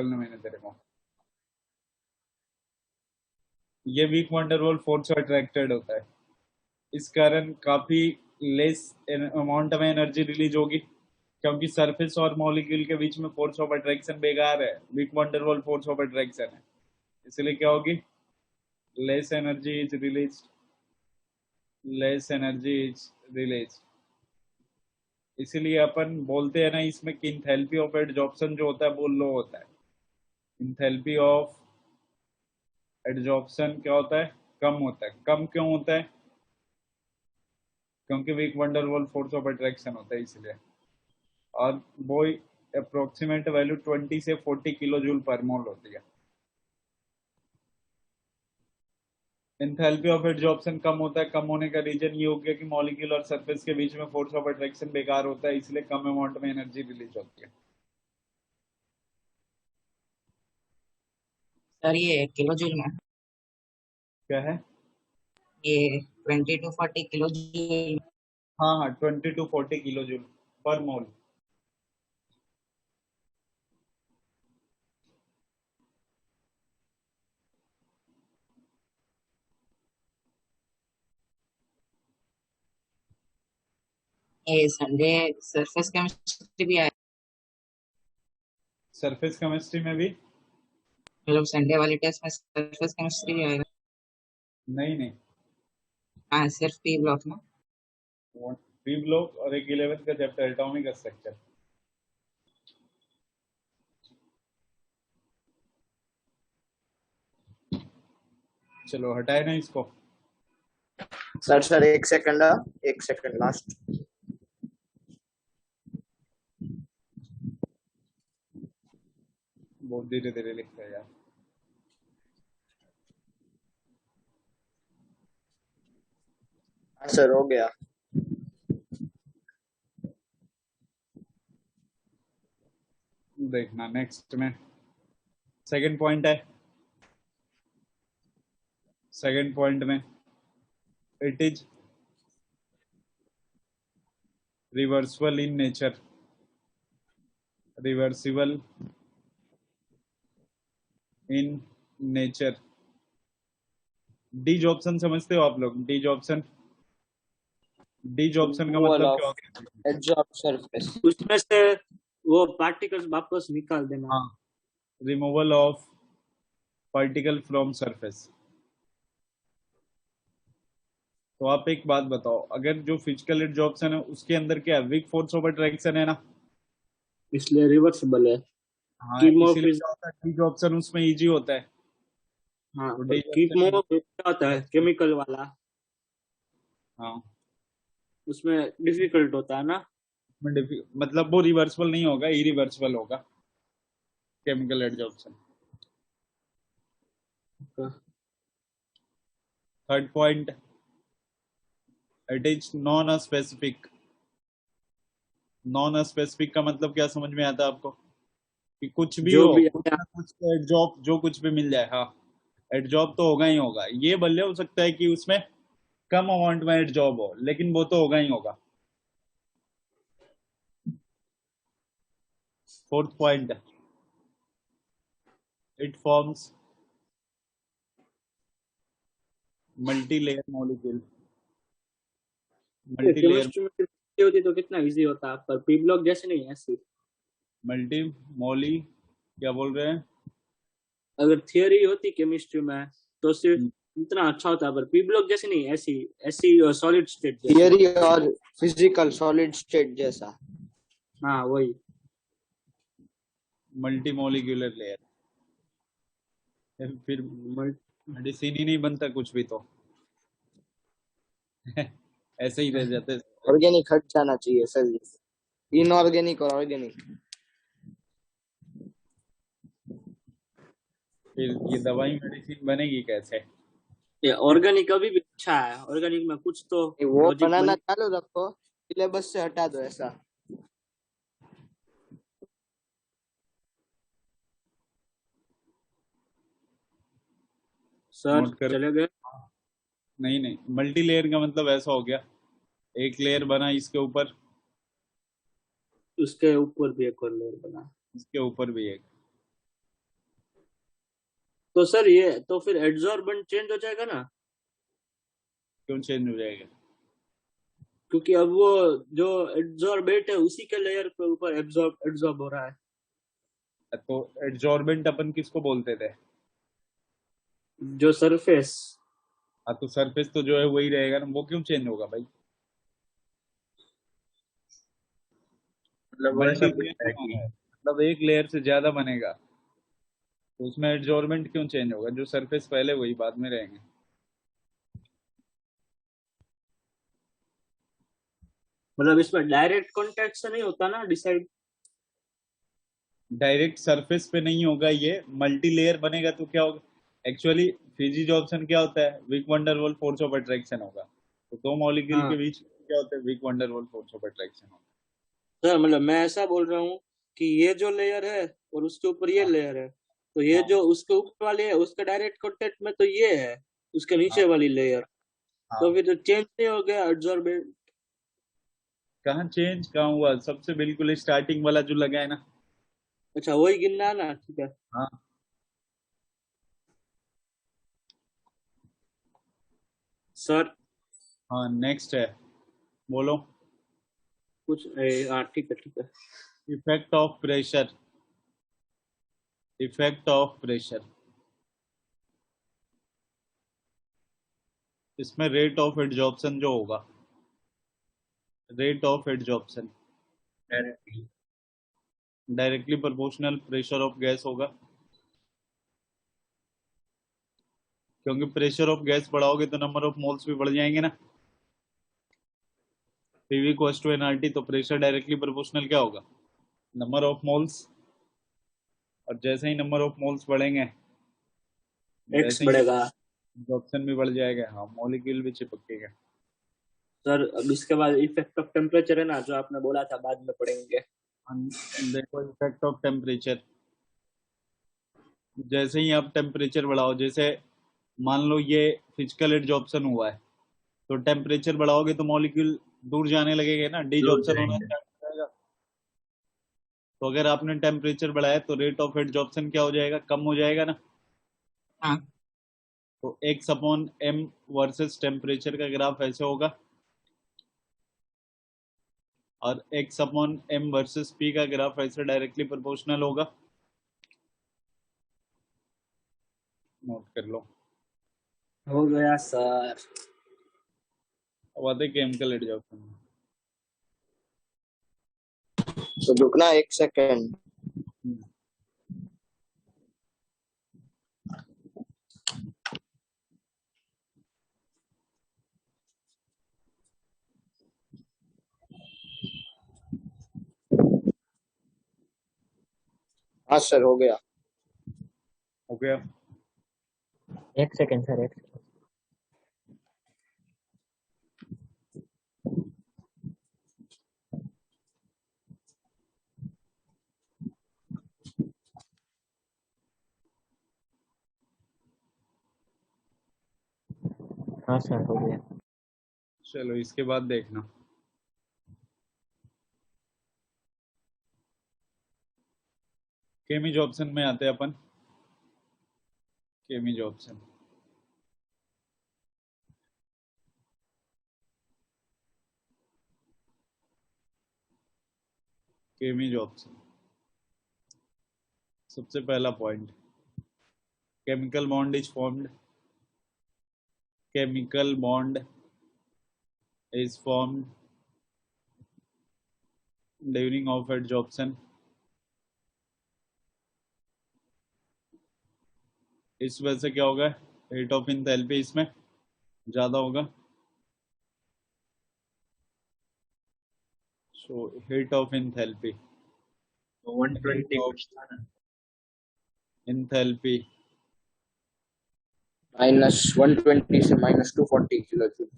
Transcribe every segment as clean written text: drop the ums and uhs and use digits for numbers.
मैंने तेरे को ये वीक वंडरवॉल फोर्स से अट्रैक्टेड होता है, इस कारण काफी लेस अमाउंट में एनर्जी रिलीज होगी, क्योंकि सरफेस और मॉलिक्यूल के बीच में फोर्स ऑफ अट्रैक्शन बेकार है, weak van der Waals force of attraction है, इसलिए क्या होगी, less energy is release, less energy is release. इसीलिए अपन बोलते हैं ना, इसमें कि इंथैल्पी ऑफ एडजॉर्प्शन जो होता है वो लो होता है। इंथैल्पी ऑफ एडजॉर्प्शन क्या होता है, कम होता है। कम क्यों होता है, क्योंकि weak van der Waals force of attraction होता है इसलिए। और वो अप्रोक्सीमेट वैल्यू 20 से 40 किलो जूल पर मोल होती है। एंथैल्पी ऑफ एडजॉर्प्शन कम होता है, कम होने का रीजन ये हो गया कि मॉलिक्यूल और सरफेस के बीच में फोर्स ऑफ अट्रैक्शन बेकार होता है, इसलिए कम अमाउंट में एनर्जी रिलीज होती है। सर ये किलो जूल में क्या है, ये 20 to 40 किलो जूल। हाँ हाँ, 20 to 40 किलो जूल पर मोल। ये संडे सरफेस केमिस्ट्री भी आया, सरफेस केमिस्ट्री में भी मतलब संडे वाली टेस्ट में सरफेस केमिस्ट्री भी आएगा। नहीं नहीं, हाँ सिर्फ पी ब्लॉक में। पी ब्लॉक और एक 11th का चैप्टर एटॉमिक स्ट्रक्चर। चलो हटाए ना इसको। सर एक सेकंड लास्ट। बहुत धीरे धीरे लिखता है यार। सर हो गया। देखना नेक्स्ट में सेकंड पॉइंट है। सेकंड पॉइंट में it is reversible in nature, reversible in nature. डी जॉब्सन समझते हो आप लोग, डी जॉब्सन? डी जॉब्सन का मतलब क्या हो गया, एडजॉर्ब सरफेस, उसमें से वो पार्टिकल्स वापस निकाल देना। हाँ, removal of particle from surface. तो आप एक बात बताओ, अगर जो फिजिकल एडजॉर्प्शन है उसके अंदर क्या वीक फोर्स ऑफ अट्रैक्शन है ना, इसलिए रिवर्सिबल है। हाँ, कीमो इसीलिए क्या होता है, डी जॉब्सन उसमें इजी होता है। हाँ, तो डी कीमो जॉब्सन, क्या होता है केमिकल वाला, हाँ, उसमें डिफिकल्ट होता है ना। मतलब वो रिवर्सिबल नहीं होगा, इरिवर्सिबल होगा chemical adsorption. Third point, it is non specific. Non specific का मतलब क्या समझ में आता है आपको, कि कुछ भी जो हो, भी कुछ ना कुछ एडजॉर्ब, जो कुछ भी मिल जाए, हाँ, एडजॉर्ब तो होगा ही होगा। ये भले हो सकता है कि उसमें कम अमाउंट में एडजॉर्ब हो, लेकिन वो तो होगा ही होगा। Fourth point, it forms multi layer molecule. Multi layer, chemistry में होती तो कितना इजी होता, पर पी ब्लॉक जैसे नहीं है ऐसी। मल्टी मोली, क्या बोल रहे हैं, अगर थियरी होती केमिस्ट्री में तो सिर्फ इतना अच्छा होता, पर पी ब्लॉक जैसे नहीं, ऐसी ऐसी सॉलिड स्टेट थियरी और फिजिकल सॉलिड स्टेट जैसा। हाँ वही। Multi molecular layer. फिर मेडिसिन ही नहीं बनता कुछ भी तो ऐसे ही रह जाते। ऑर्गेनिक हट जाना चाहिए सर, इनऑर्गेनिक और ऑर्गेनिक। फिर ये दवाई मेडिसिन बनेगी कैसे? ये ऑर्गेनिक अभी भी अच्छा है, ऑर्गेनिक में कुछ तो वो लॉजिक बनाना चालू रखो, सिलेबस से हटा दो ऐसा। सर नोट करो। चले गए। नहीं नहीं, मल्टी लेयर का मतलब ऐसा हो गया, एक लेयर बना, इसके ऊपर, उसके ऊपर भी एक और लेयर बना, इसके ऊपर भी एक, तो सर ये तो फिर एड्जॉर्बेंट चेंज हो जाएगा ना, क्यों चेंज हो जाएगा? क्योंकि अब वो जो एड्जॉर्बेट है उसी के लेयर के ऊपर एब्जॉर्ब हो रहा है। तो एडजॉर्बेंट अपन किसको बोलते थे? जो सरफेस। हाँ, तो सरफेस तो जो है वही रहेगा ना, वो क्यों चेंज होगा भाई? मतलब मल्टी वैसा कुछ लेयर है बना कि रहा है, मतलब एक लेयर से ज्यादा बनेगा, तो उसमें एडजॉर्बेंट क्यों चेंज होगा? जो सरफेस पहले वही बाद में रहेंगे। मतलब इसमें डायरेक्ट कांटेक्ट से नहीं होता ना डिसाइड? डायरेक्ट सरफेस पे नहीं होगा, ये मल्टी लेयर बनेगा तो क्या होगा? एक्चुअली फिजी ऑप्शन क्या होता है? Weak van der Waals force of attraction होगा। तो दो मॉलिक्यूल के हाँ बीच क्या होता है? Weak van der Waals force of attraction होगा। सर, मतलब मैं ऐसा बोल रहा हूँ कि ये जो लेयर है और उसके ऊपर ये हाँ लेयर है, तो ये हाँ जो उसके ऊपर वाली है उसका डायरेक्ट कांटेक्ट में तो ये है, उसके नीचे हाँ वाली लेयर। तो हाँ। फिर चेंज नहीं हो गया एब्जॉर्बेंट? कहाँ चेंज कहाँ हुआ? सबसे बिल्कुल स्टार्टिंग वाला जो लगा है ना। अच्छा वही गिनना है ना, ठीक है हाँ सर। हाँ, नेक्स्ट है, बोलो। कुछ हाँ ठीक है ठीक है। Effect of pressure. Effect of pressure, इसमें रेट ऑफ एड्जॉर्प्शन जो होगा, rate of adsorption directly. Directly proportional pressure of gas होगा। क्योंकि प्रेशर ऑफ गैस बढ़ाओगे तो नंबर ऑफ मोल्स भी बढ़ जाएंगे ना। पीवी कोस टू एनआरटी, तो प्रेशर डायरेक्टली प्रोपोर्शनल क्या होगा? Number of moles. और जैसे ही नंबर ऑफ मोल्स बढ़ेंगे, एक्स वैसे ही बढ़ेगा। एब्जॉर्प्शन भी बढ़ जाएगा। हाँ, मॉलिक्यूल भी चिपकेगा। सर अब इसके बाद इफेक्ट ऑफ टेम्परेचर है ना, जो आपने बोला था बाद में पढ़ेंगे। देखो, इफेक्ट ऑफ टेम्परेचर, जैसे ही आप टेम्परेचर बढ़ाओ, जैसे मान लो ये फिजिकल एड्जॉर्प्शन हुआ है, तो टेम्परेचर बढ़ाओगे तो मॉलिक्यूल दूर जाने लगेगा ना, दूर डिजॉर्प्शन होना जाएंगे। स्टार्ट हो जाएगा। तो अगर आपने टेम्परेचर बढ़ाया तो रेट ऑफ एड्जॉर्प्शन क्या हो जाएगा? कम हो जाएगा ना। हाँ तो x upon m versus temperature का ग्राफ ऐसे होगा, और x upon m versus p का ग्राफ ऐसे डायरेक्टली प्रोपोर्शनल होगा। नोट कर लो। हो गया सर। अब आते हैं केमिकल एड्जॉर्प्शन। तो रुकना 1 सेकेंड। हाँ सर, हो गया। हो गया। 1 सेकेंड सर, 1 सेकेंड। हाँ सर, हो गया। चलो इसके बाद देखना, केमिज ऑप्शन में आते हैं अपन। केमिज ऑप्शन, केमिज ऑप्शन, सबसे पहला point, chemical bond is formed, chemical bond is formed during of adsorption. इस वजह से क्या होगा? रेट ऑफ इंथैल्पी इसमें ज्यादा होगा। सो हेट ऑफ इंथैल्पी, तो 120 कुछ था ना। इंथैल्पी -120 से -240 किलो जूल।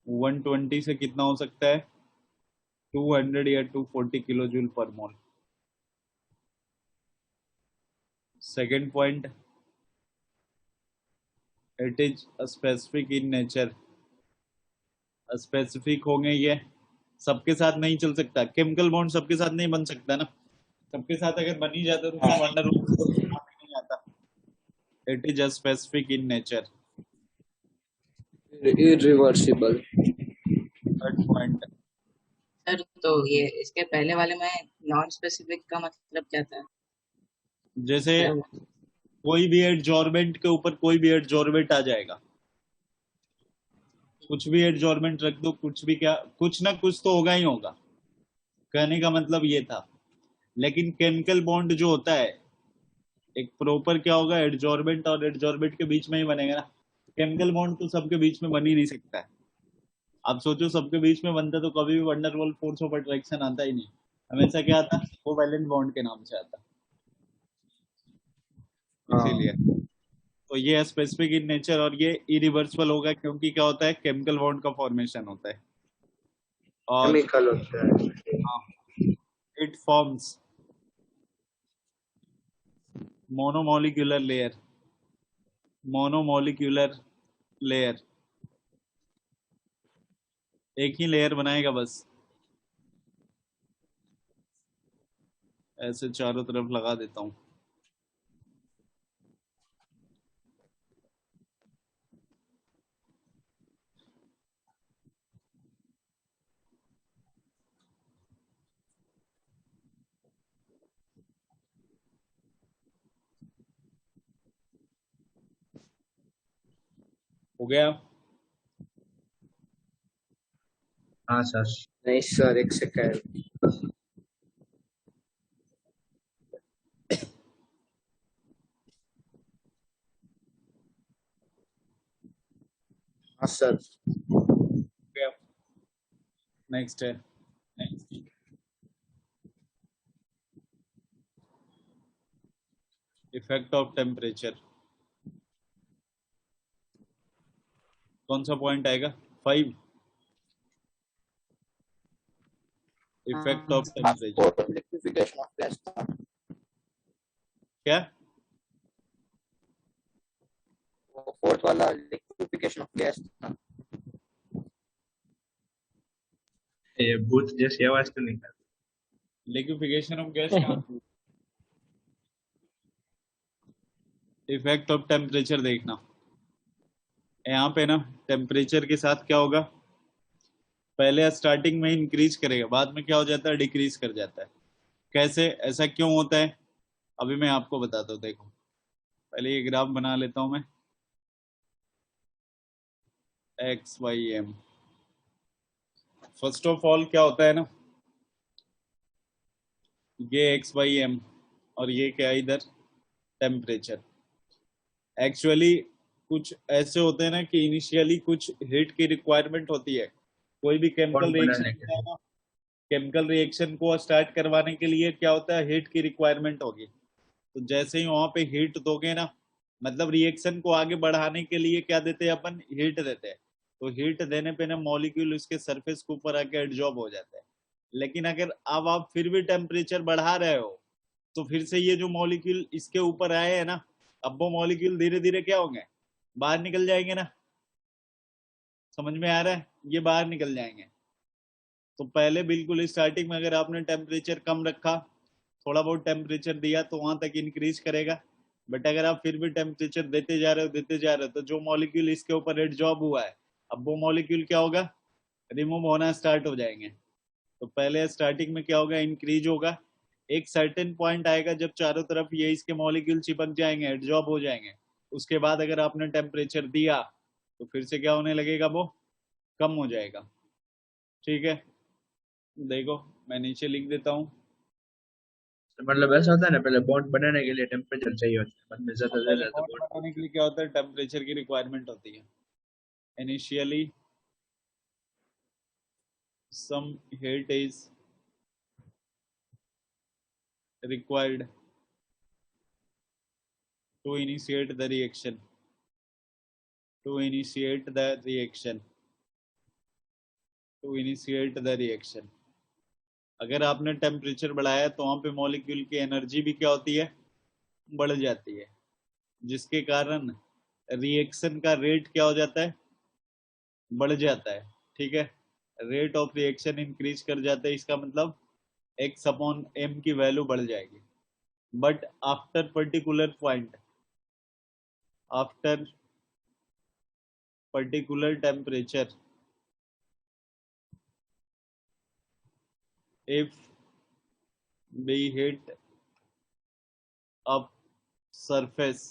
120 से कितना हो सकता है? 200 या 240 किलो जूल पर मोल। Second point, it is specific in nature. Specific होंगे ये, सबके साथ नहीं चल सकता। केमिकल बॉन्ड सबके साथ नहीं बन सकता ना। सबके साथ अगर बन ही जाता तो उसमें wonder It is just specific in nature. irreversible. Third point. Sir तो ये इसके पहले वाले में नॉन स्पेसिफिक का मतलब क्या था? जैसे कोई भी एडजॉर्मेंट के ऊपर कोई भी एडजॉर्मेंट आ जाएगा, कुछ भी एडजॉर्मेंट रख दो, कुछ भी, क्या कुछ ना कुछ तो होगा ही होगा, कहने का मतलब ये था। लेकिन केमिकल बॉन्ड जो होता है, एक प्रॉपर क्या होगा, एडजॉर्मेंट और एडजॉर्मेंट के बीच में ही बनेगा ना। केमिकल बॉन्ड तो सबके बीच में बन ही नहीं सकता है। आप सोचो सबके बीच में बनता तो कभी भी वंडरवॉल फोर्स ऑफ अट्रैक्शन आता ही नहीं, हमेशा क्या आता, कोवैलेंट बॉन्ड के नाम से आता। इसीलिए तो ये स्पेसिफिक इन नेचर और ये इरिवर्सिबल होगा, क्योंकि क्या होता है, केमिकल बॉन्ड का फॉर्मेशन होता है। और केमिकल होता है। इट फॉर्म्स मोनोमोलिक्यूलर लेयर, मोनोमोलिक्यूलर लेयर, एक ही लेयर बनाएगा बस, ऐसे चारों तरफ लगा देता हूं। हो गया? हाँ सर। नहीं सर, एक सेकंड। हाँ सर। नेक्स्ट है इफेक्ट ऑफ टेम्परेचर। कौन सा पॉइंट आएगा? 5, effect of temperature. Liquefaction of gas था। क्या? वो फोर्थ वाला लिक्विफिकेशन ऑफ गैस था। ये भूत जैसी आवाज तो नहीं करती। लिक्विफिकेशन ऑफ गैस कहाँ? इफेक्ट ऑफ टेम्परेचर देखना, यहाँ पे ना टेम्परेचर के साथ क्या होगा, पहले स्टार्टिंग में इंक्रीज करेगा, बाद में क्या हो जाता है, डिक्रीज कर जाता है। कैसे, ऐसा क्यों होता है, अभी मैं आपको बताता हूँ। देखो पहले ये ग्राफ बना लेता हूं मैं, x y m. First of all क्या होता है ना, ये एक्स वाई एम और ये क्या है इधर, टेम्परेचर। एक्चुअली कुछ ऐसे होते हैं ना कि इनिशियली कुछ हीट की रिक्वायरमेंट होती है, कोई भी केमिकल रिएक्शन होता है ना, केमिकल रिएक्शन को स्टार्ट करवाने के लिए क्या होता है, हीट की रिक्वायरमेंट होगी। तो जैसे ही वहां पे हीट दोगे ना, मतलब रिएक्शन को आगे बढ़ाने के लिए क्या देते हैं अपन, हीट देते हैं। तो हीट देने पे ना मॉलिक्यूल उसके सरफेस के ऊपर आके एडजॉर्ब हो जाता है। लेकिन अगर अब आप फिर भी टेम्परेचर बढ़ा रहे हो, तो फिर से ये जो मॉलिक्यूल इसके ऊपर आए हैं ना, अब वो मॉलिक्यूल धीरे धीरे क्या होंगे, बाहर निकल जाएंगे ना। समझ में आ रहा है, ये बाहर निकल जाएंगे। तो पहले बिल्कुल स्टार्टिंग में अगर आपने टेम्परेचर कम रखा, थोड़ा बहुत टेम्परेचर दिया, तो वहां तक इंक्रीज करेगा। बट अगर आप फिर भी टेम्परेचर देते जा रहे हो, तो जो मॉलिक्यूल इसके ऊपर एडजॉर्ब हुआ है, अब वो मॉलिक्यूल क्या होगा, रिमूव होना स्टार्ट हो जाएंगे। तो पहले स्टार्टिंग में क्या होगा, इंक्रीज होगा। एक सर्टेन पॉइंट आएगा जब चारों तरफ ये इसके मॉलिक्यूल चिपक जाएंगे, एडजॉर्ब हो जाएंगे। उसके बाद अगर आपने टेम्परेचर दिया, तो फिर से क्या होने लगेगा, वो कम हो जाएगा। ठीक है, देखो मैं नीचे लिख देता हूँ। मतलब ऐसा होता है ना, पहले बॉन्ड बनाने के लिए टेम्परेचर चाहिए होता है, बाद में ज्यादा से पहले ज्यादा बॉन्ड बनाने के लिए क्या होता है, टेम्परेचर की रिक्वायरमेंट होती है। Initially some heat is required to initiate the reaction, to initiate the reaction, to initiate the reaction। अगर आपने टेम्परेचर बढ़ाया तो वहां पे मॉलिक्यूल की एनर्जी भी क्या होती है, बढ़ जाती है, जिसके कारण रिएक्शन का रेट क्या हो जाता है, बढ़ जाता है। ठीक है, रेट ऑफ रिएक्शन इंक्रीज कर जाता है, इसका मतलब एक्स अपॉन एम की वैल्यू बढ़ जाएगी। But after particular point, after particular temperature if we hit up surface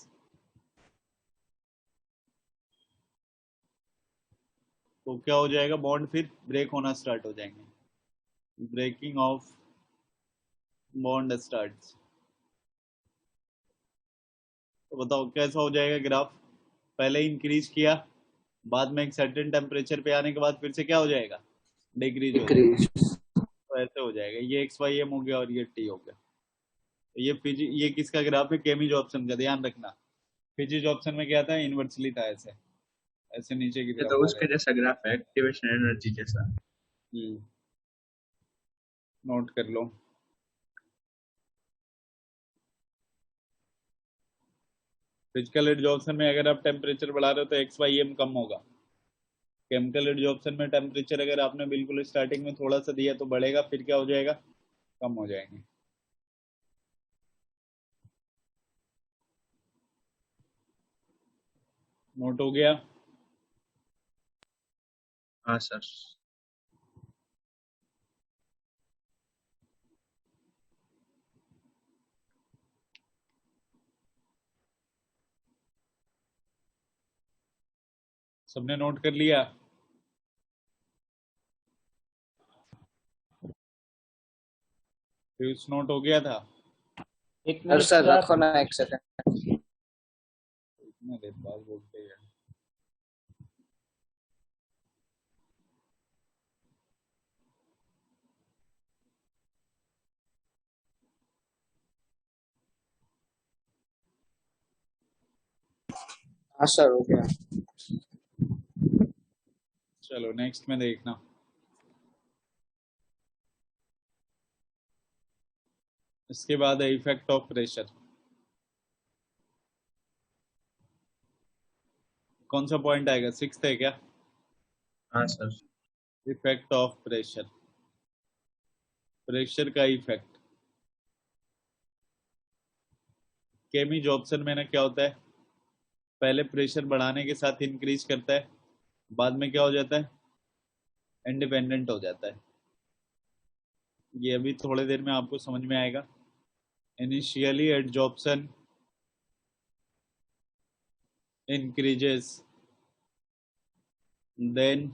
तो क्या हो जाएगा, बॉन्ड फिर ब्रेक होना स्टार्ट हो जाएंगे, ब्रेकिंग ऑफ बॉन्ड स्टार्ट्स। तो बताओ कैसा हो जाएगा ग्राफ, पहले इंक्रीज किया, बाद में एक सर्टेन टेम्परेचर पे आने के बाद फिर से क्या हो जाएगा, डिक्रीज हो जाएगा। डिक्रीज। तो ऐसे हो जाएगा, ये एक्स वाई एम हो गया और ये टी हो गया। ये किसका ग्राफ है, केमी जॉब्सन का, ध्यान रखना। फिजी जॉब्सन में क्या था, इनवर्सली था, ऐसे ऐसे नीचे की ये तरफ तो आ उसके जैसा ग्राफ है, एक्टिवेशन एनर्जी जैसा। गया। नोट कर लो। फिजिकल एडजॉर्प्शन में अगर आप टेम्परेचर बढ़ा रहे हो तो एक्स वाई एम कम होगा। केमिकल एडजॉर्प्शन में टेम्परेचर अगर आपने बिल्कुल स्टार्टिंग में थोड़ा सा दिया तो बढ़ेगा, फिर क्या हो जाएगा, कम हो जाएंगे। नोट हो गया। हाँ सर। सबने नोट कर लिया। फ्यूज नोट हो गया था। और सर रखो ना एक सेकंड। इतना देर बाद बोलते हैं। हाँ सर हो गया। चलो नेक्स्ट में देखना। इसके बाद है इफेक्ट ऑफ प्रेशर। कौन सा पॉइंट आएगा, सिक्स्थ है क्या, हाँ sir. Effect of pressure, pressure का इफेक्ट। केमी जॉब्सन में ना क्या होता है, पहले प्रेशर बढ़ाने के साथ इंक्रीज करता है, बाद में क्या हो जाता है, इंडिपेंडेंट हो जाता है। ये अभी थोड़ी देर में आपको समझ में आएगा। Initially adsorption increases, then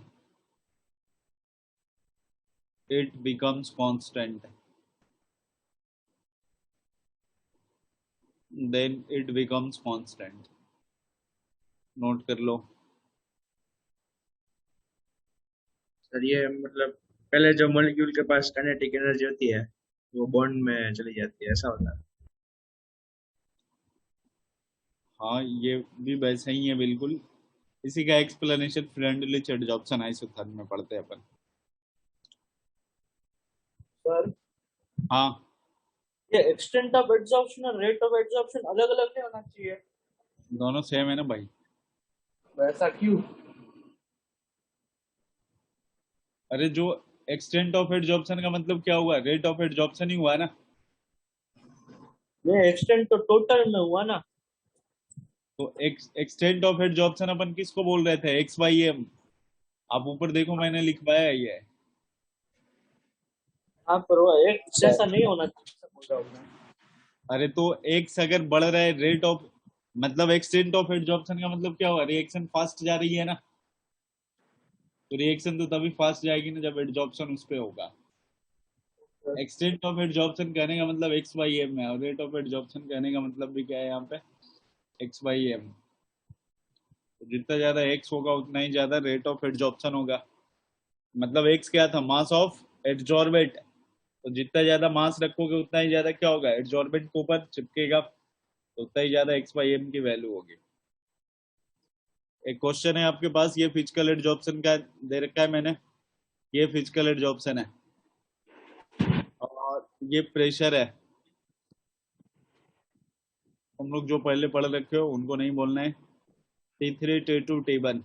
it becomes constant, then it becomes constant। Note कर लो। सर ये मतलब पहले जो मॉलिक्यूल के पास काइनेटिक एनर्जी होती है वो बॉन्ड में चली जाती है, ऐसा होता है। हाँ ये भी वैसे ही है बिल्कुल। इसी का एक्सप्लेनेशन फ्रेंडली एडजॉर्प्शन आइसोथर्म में पढ़ते हैं अपन। सर हाँ ये एक्सटेंट ऑफ एब्जॉर्प्शन और रेट ऑफ एब्जॉर्प्शन अलग अलग नहीं होना चाहिए? दोनों सेम है ना भाई। वैसा क्यों? अरे जो एक्सटेंट ऑफ एडजॉर्प्शन का मतलब क्या हुआ, रेट ऑफ एडजॉर्प्शन ही हुआ ना। ये एक्सटेंट तो टोटल में हुआ ना। तो एक्सटेंट ऑफ एडजॉर्प्शन अपन किसको बोल रहे थे, एक्स वाई एम। आप ऊपर देखो मैंने लिखवाया है ये। हाँ पर वो एक जैसा नहीं होना चाहिए। अरे तो एक्स अगर बढ़ रहा है, रेट ऑफ मतलब एक्सटेंट ऑफ एडजॉर्प्शन का मतलब क्या हुआ, रिएक्शन फास्ट जा रही है ना। तो रिएक्शन तो तभी फास्ट जाएगी ना जब एडजॉर्प्शन उस पे होगा। एक्सटेंट ऑफ एडजॉर्प्शन कहने का मतलब एक्स वाई एम है, और रेट ऑफ एडजॉर्प्शन कहने का मतलब भी क्या है यहाँ पे, एक्स वाई एम। तो जितना ज्यादा एक्स होगा उतना ही ज्यादा रेट ऑफ एडजॉर्प्शन होगा। मतलब एक्स क्या था, मास ऑफ एडजॉर्बेंट। तो जितना ज्यादा मास रखोगे उतना ही ज्यादा क्या होगा, एडजॉर्बेंट के ऊपर चिपकेगा, तो उतना ही ज्यादा एक्स वाई एम की वैल्यू होगी। एक क्वेश्चन है आपके पास, ये फिजिकल एडजॉर्प्शन का दे रखा है मैंने, ये फिजिकल एडजॉर्प्शन है और ये प्रेशर है। हम लोग जो पहले पढ़ रखे हो उनको नहीं बोलना है। T3 T2 T1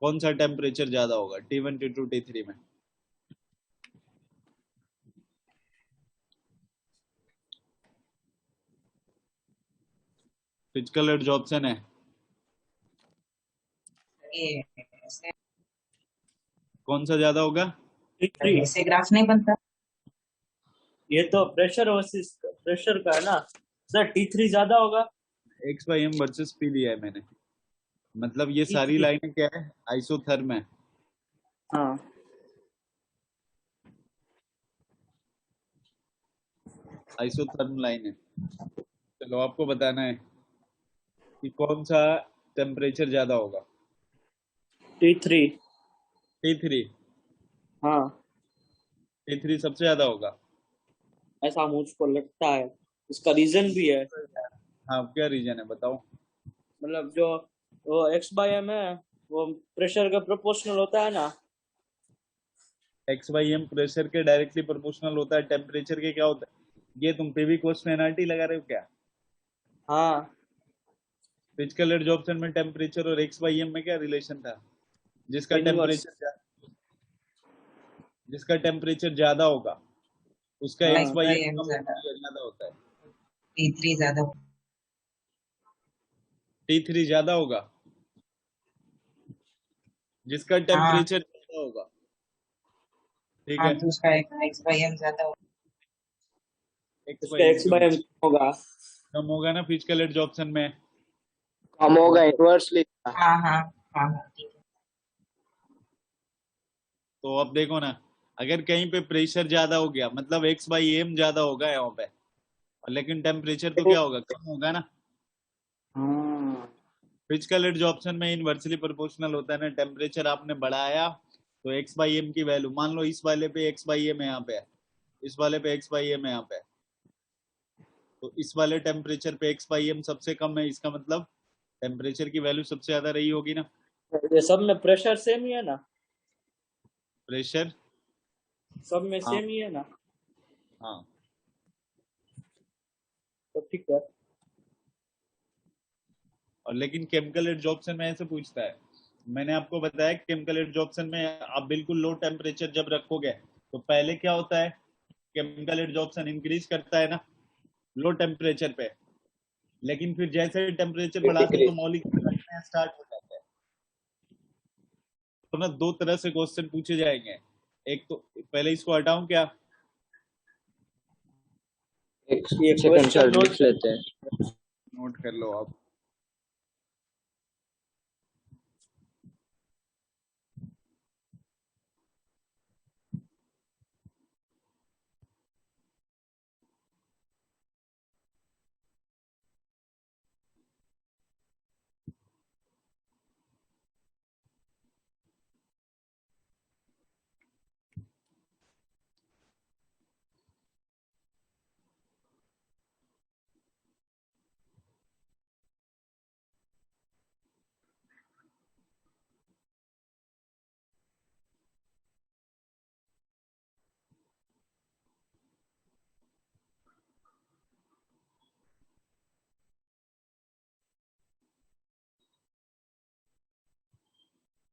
कौन सा टेम्परेचर ज्यादा होगा, T1 T2 T3 में। फिजिकल एडजॉर्प्शन है, ये ऐसे कौन सा ज्यादा होगा? T3 ऐसे ग्राफ नहीं बनता। ये तो प्रेशर वर्सेस प्रेशर का है ना सर, T3 ज्यादा होगा। X by m versus p दिया है मैंने, मतलब ये सारी T3 लाइनें क्या है, आइसोथर्म है। हाँ आइसोथर्म लाइन है। चलो आपको बताना है कि कौन सा टेम्परेचर ज्यादा होगा। T3 T3। हाँ T3 सबसे ज्यादा होगा। ऐसा मुझको लगता है, इसका रीजन भी है। हाँ, क्या रीजन है बताओ। मतलब जो वो एक्स बाई एम है वो प्रेशर का प्रोपोर्शनल होता है ना। एक्स बाई एम प्रेशर के डायरेक्टली प्रोपोर्शनल होता है, टेम्परेचर के क्या होता है? ये तुम पीवी कोर्स में एनआरटी लगा रहे हो क्या? हाँ फिजिकल एब्जॉर्प्शन में टेम्परेचर और एक्स बाई एम में क्या रिलेशन था? जिसका इनवर्स टेम्परेचर ज्यादा होगा उसका हाँ एक्स बाई एम XYM कम ज्यादा, ज्यादा होता है। T3 ज्यादा। T3 ज्यादा होगा जिसका हाँ टेम्परेचर ज्यादा होगा। ठीक हाँ, है, तो उसका XYM ज्यादा होगा। एक्स उसका by m x by m होगा। कम होगा ना फिजिकल एब्जॉर्प्शन में। कम होगा इनवर्सली। हाँ हाँ हाँ, ठीक है। तो अब देखो ना, अगर कहीं पे प्रेशर ज्यादा हो गया मतलब एक्स बाई एम ज्यादा होगा यहाँ पे, और लेकिन टेम्परेचर तो क्या होगा, कम होगा ना। हाँ फिजिकल एब्जॉर्प्शन में इनवर्सली प्रोपोर्शनल होता है ना। टेम्परेचर आपने बढ़ाया तो एक्स बाई एम की वैल्यू, मान लो इस वाले पे एक्स बाई एम यहाँ पे है, इस वाले पे एक्स बाई एम यहाँ पे है, तो इस वाले टेम्परेचर पे एक्स बाई एम सबसे कम है, इसका मतलब टेम्परेचर की वैल्यू सबसे ज्यादा रही होगी ना। ये सब में प्रेशर सेम ही है ना, प्रेशर, सब में हाँ सेम ही है ना, हाँ। तो ठीक है। और लेकिन केमिकल एब्जॉर्प्शन में ऐसे पूछता है, मैंने आपको बताया केमिकल एब्जॉर्प्शन में आप बिल्कुल लो टेम्परेचर जब रखोगे तो पहले क्या होता है, केमिकल एब्जॉर्प्शन इंक्रीज करता है ना लो टेम्परेचर पे, लेकिन फिर जैसे टेम्परेचर बढ़ाते हैं तो मॉलिक्यूल हटना स्टार्ट हो जाता है। तो ना दो तरह से क्वेश्चन पूछे जाएंगे, एक तो पहले इसको हटाऊं क्या? एक ये सेकंड सर क्वेश्चन लिख लेते हैं। नोट कर लो आप।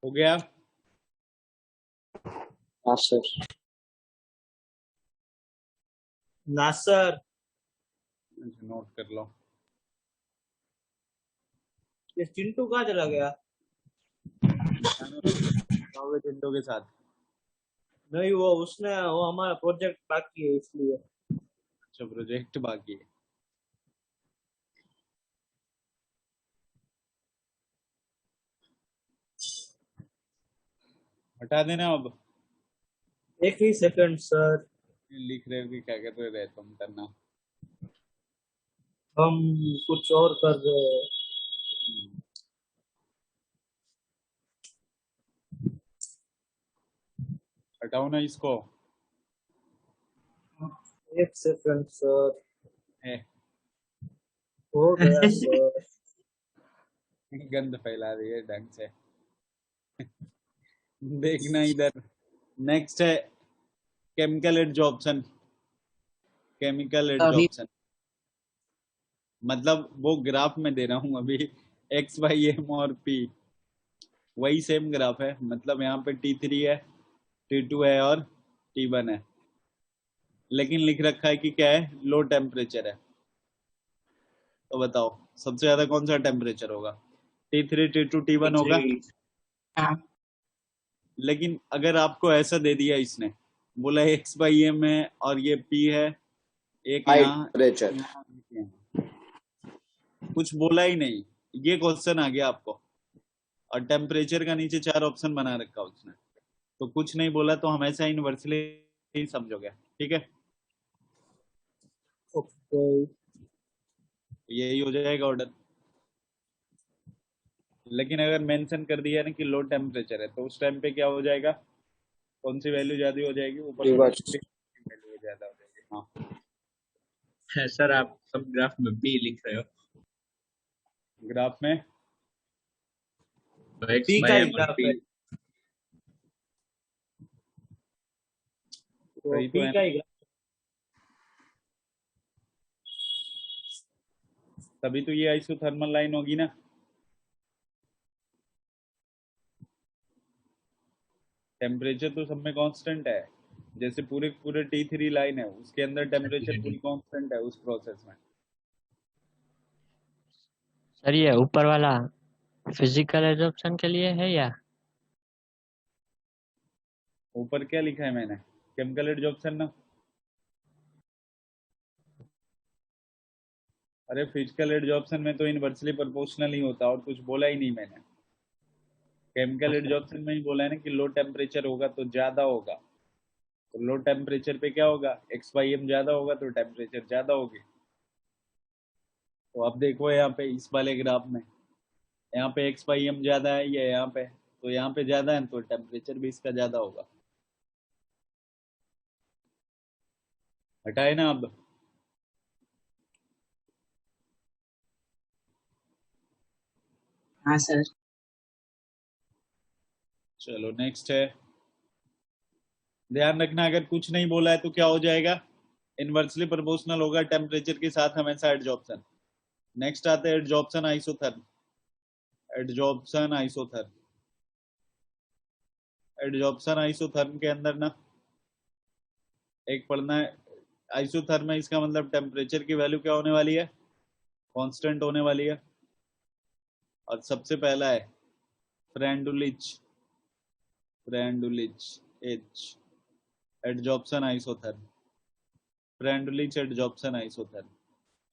हो गया? हाँ सर। ना सर, नोट कर लो। ये चिंटू कहाँ चला गया? चिंटू के साथ। नहीं वो हमारा प्रोजेक्ट बाकी है इसलिए। अच्छा, प्रोजेक्ट बाकी है। हटा देना अब। एक ही सेकंड सर, लिख रहे हो कि क्या कर रहे तुम करना। हम कुछ और कर रहे हैं। हटाओ ना इसको। एक सेकंड सर, ए, हो गया सर। गंद फैला रही है ढंग से। देखना इधर। नेक्स्ट है केमिकल एब्जॉर्प्शन। केमिकल तो अभी एब्जॉर्प्शन मतलब वो ग्राफ में दे रहा हूँ अभी, एक्स वाई एम और पी वही सेम ग्राफ है, मतलब यहाँ पे T3 है, T2 है और T1 है, लेकिन लिख रखा है कि क्या है, लो टेम्परेचर है। तो बताओ सबसे ज्यादा कौन सा टेम्परेचर होगा, T3 T2 T1 होगा? हाँ लेकिन अगर आपको ऐसा दे दिया इसने, बोला एक्स बाई एम है और ये पी है, एक हाई यहाँ टेम्परेचर। यहाँ, एक यहाँ, कुछ बोला ही नहीं, ये क्वेश्चन आ गया आपको, और टेम्परेचर का नीचे 4 ऑप्शन बना रखा उसने, तो कुछ नहीं बोला तो हमेशा इनवर्सली ही समझोगे, ठीक है। ओके। यही हो जाएगा ऑर्डर। लेकिन अगर मेंशन कर दिया ना कि लो टेम्परेचर है, तो उस टाइम पे क्या हो जाएगा, कौन सी वैल्यू ज्यादा हो जाएगी, ऊपर रिवर्स। वैल्यू ज्यादा हो जाएगी। हाँ, सर आप सब ग्राफ में बी लिख रहे हो, ग्राफ में तो एक्स पी का बाई ही एम और ग्राफ पी। है, तो सही तो पी है का ना, ही ग्राफ। तभी तो ये आइसोथर्मल लाइन होगी ना। टेम्परेचर तो सब में कांस्टेंट है, जैसे पूरे पूरे T3 लाइन है, उसके अंदर टेम्परेचर पूरी कांस्टेंट है उस प्रोसेस में। सर ये ऊपर वाला फिजिकल एब्जॉर्प्शन के लिए है या? ऊपर क्या लिखा है मैंने, केमिकल एब्जॉर्प्शन ना। अरे फिजिकल एब्जॉर्प्शन में तो इनवर्सली प्रोपोर्शनल ही होता, और कुछ बोला ही नहीं मैंने। केमिकल एब्जॉर्प्शन में ही बोला है ना कि लो टेम्परेचर होगा तो ज्यादा होगा, तो लो टेम्परेचर पे क्या होगा, एक्स बाई एम ज्यादा होगा तो टेम्परेचर ज्यादा होगी। तो अब देखो यहाँ पे इस वाले ग्राफ में, यहाँ पे एक्स बाई एम ज्यादा है, ये यहाँ पे, तो यहाँ पे ज्यादा है तो टेम्परेचर भी इसका ज्यादा होगा। हटाए ना अब। हाँ सर। चलो नेक्स्ट है, ध्यान रखना अगर कुछ नहीं बोला है तो क्या हो जाएगा, इनवर्सली प्रोपोर्शनल होगा टेम्परेचर के साथ हमेशा एडजॉर्प्शन। नेक्स्ट आते हैं adsorption isotherm. Adsorption isotherm, adsorption isotherm के अंदर ना एक पढ़ना है, आइसोथर्म है इसका मतलब टेम्परेचर की वैल्यू क्या होने वाली है, कांस्टेंट होने वाली है। और सबसे पहला है फ्रेंडुलिच, फ्रेंडुलिच H, adsorption isotherm, फ्रेंडुलिच adsorption isotherm,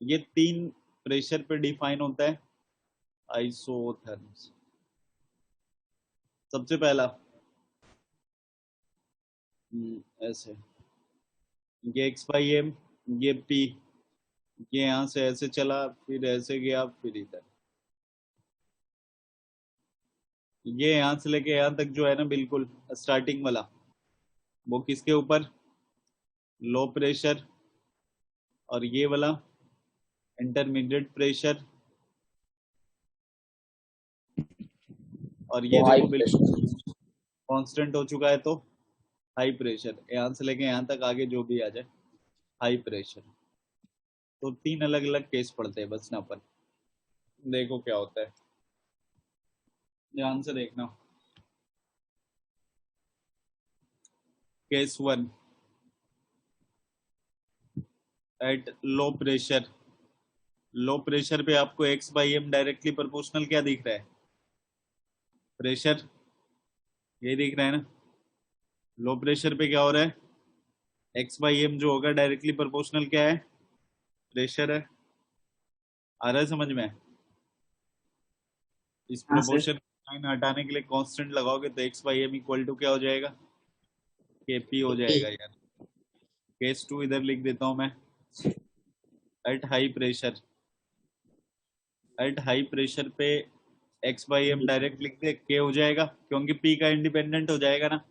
ये 3 प्रेशर पे डिफाइन होता है आइसोथर्म्स। सबसे पहला ऐसे, ये एक्स बाई एम, ये पी, ये यहां से ऐसे चला फिर ऐसे गया फिर इधर, ये यहां से लेके यहां तक जो है ना बिल्कुल स्टार्टिंग वाला, वो किसके ऊपर, लो प्रेशर, और ये वाला इंटरमीडिएट प्रेशर, और ये वो हाई देखो बिल्कुल प्रेशर। कांस्टेंट हो चुका है तो हाई प्रेशर, यहाँ से लेके यहाँ तक आगे जो भी आ जाए हाई प्रेशर। तो 3 अलग अलग केस पड़ते हैं बस यहाँ पर, देखो क्या होता है, ध्यान से देखना। Case 1, at low pressure, low pressure पे आपको x by m directly proportional क्या दिख रहा है, प्रेशर, ये दिख रहा है ना। लो प्रेशर पे क्या हो रहा है, एक्स बाई एम जो होगा डायरेक्टली प्रोपोर्शनल क्या है, प्रेशर है। आ रहा है समझ में, इस हाँ सर। प्रोपोर्शन लाइन हटाने के लिए कांस्टेंट लगाओगे तो x by m equal to क्या हो जाएगा, के पी हो जाएगा यार। केस 2 इधर लिख देता हूं मैं, at high pressure, at high pressure पे एक्स बाई एम डायरेक्ट लिख दे, के हो जाएगा क्योंकि पी का इंडिपेंडेंट हो जाएगा ना,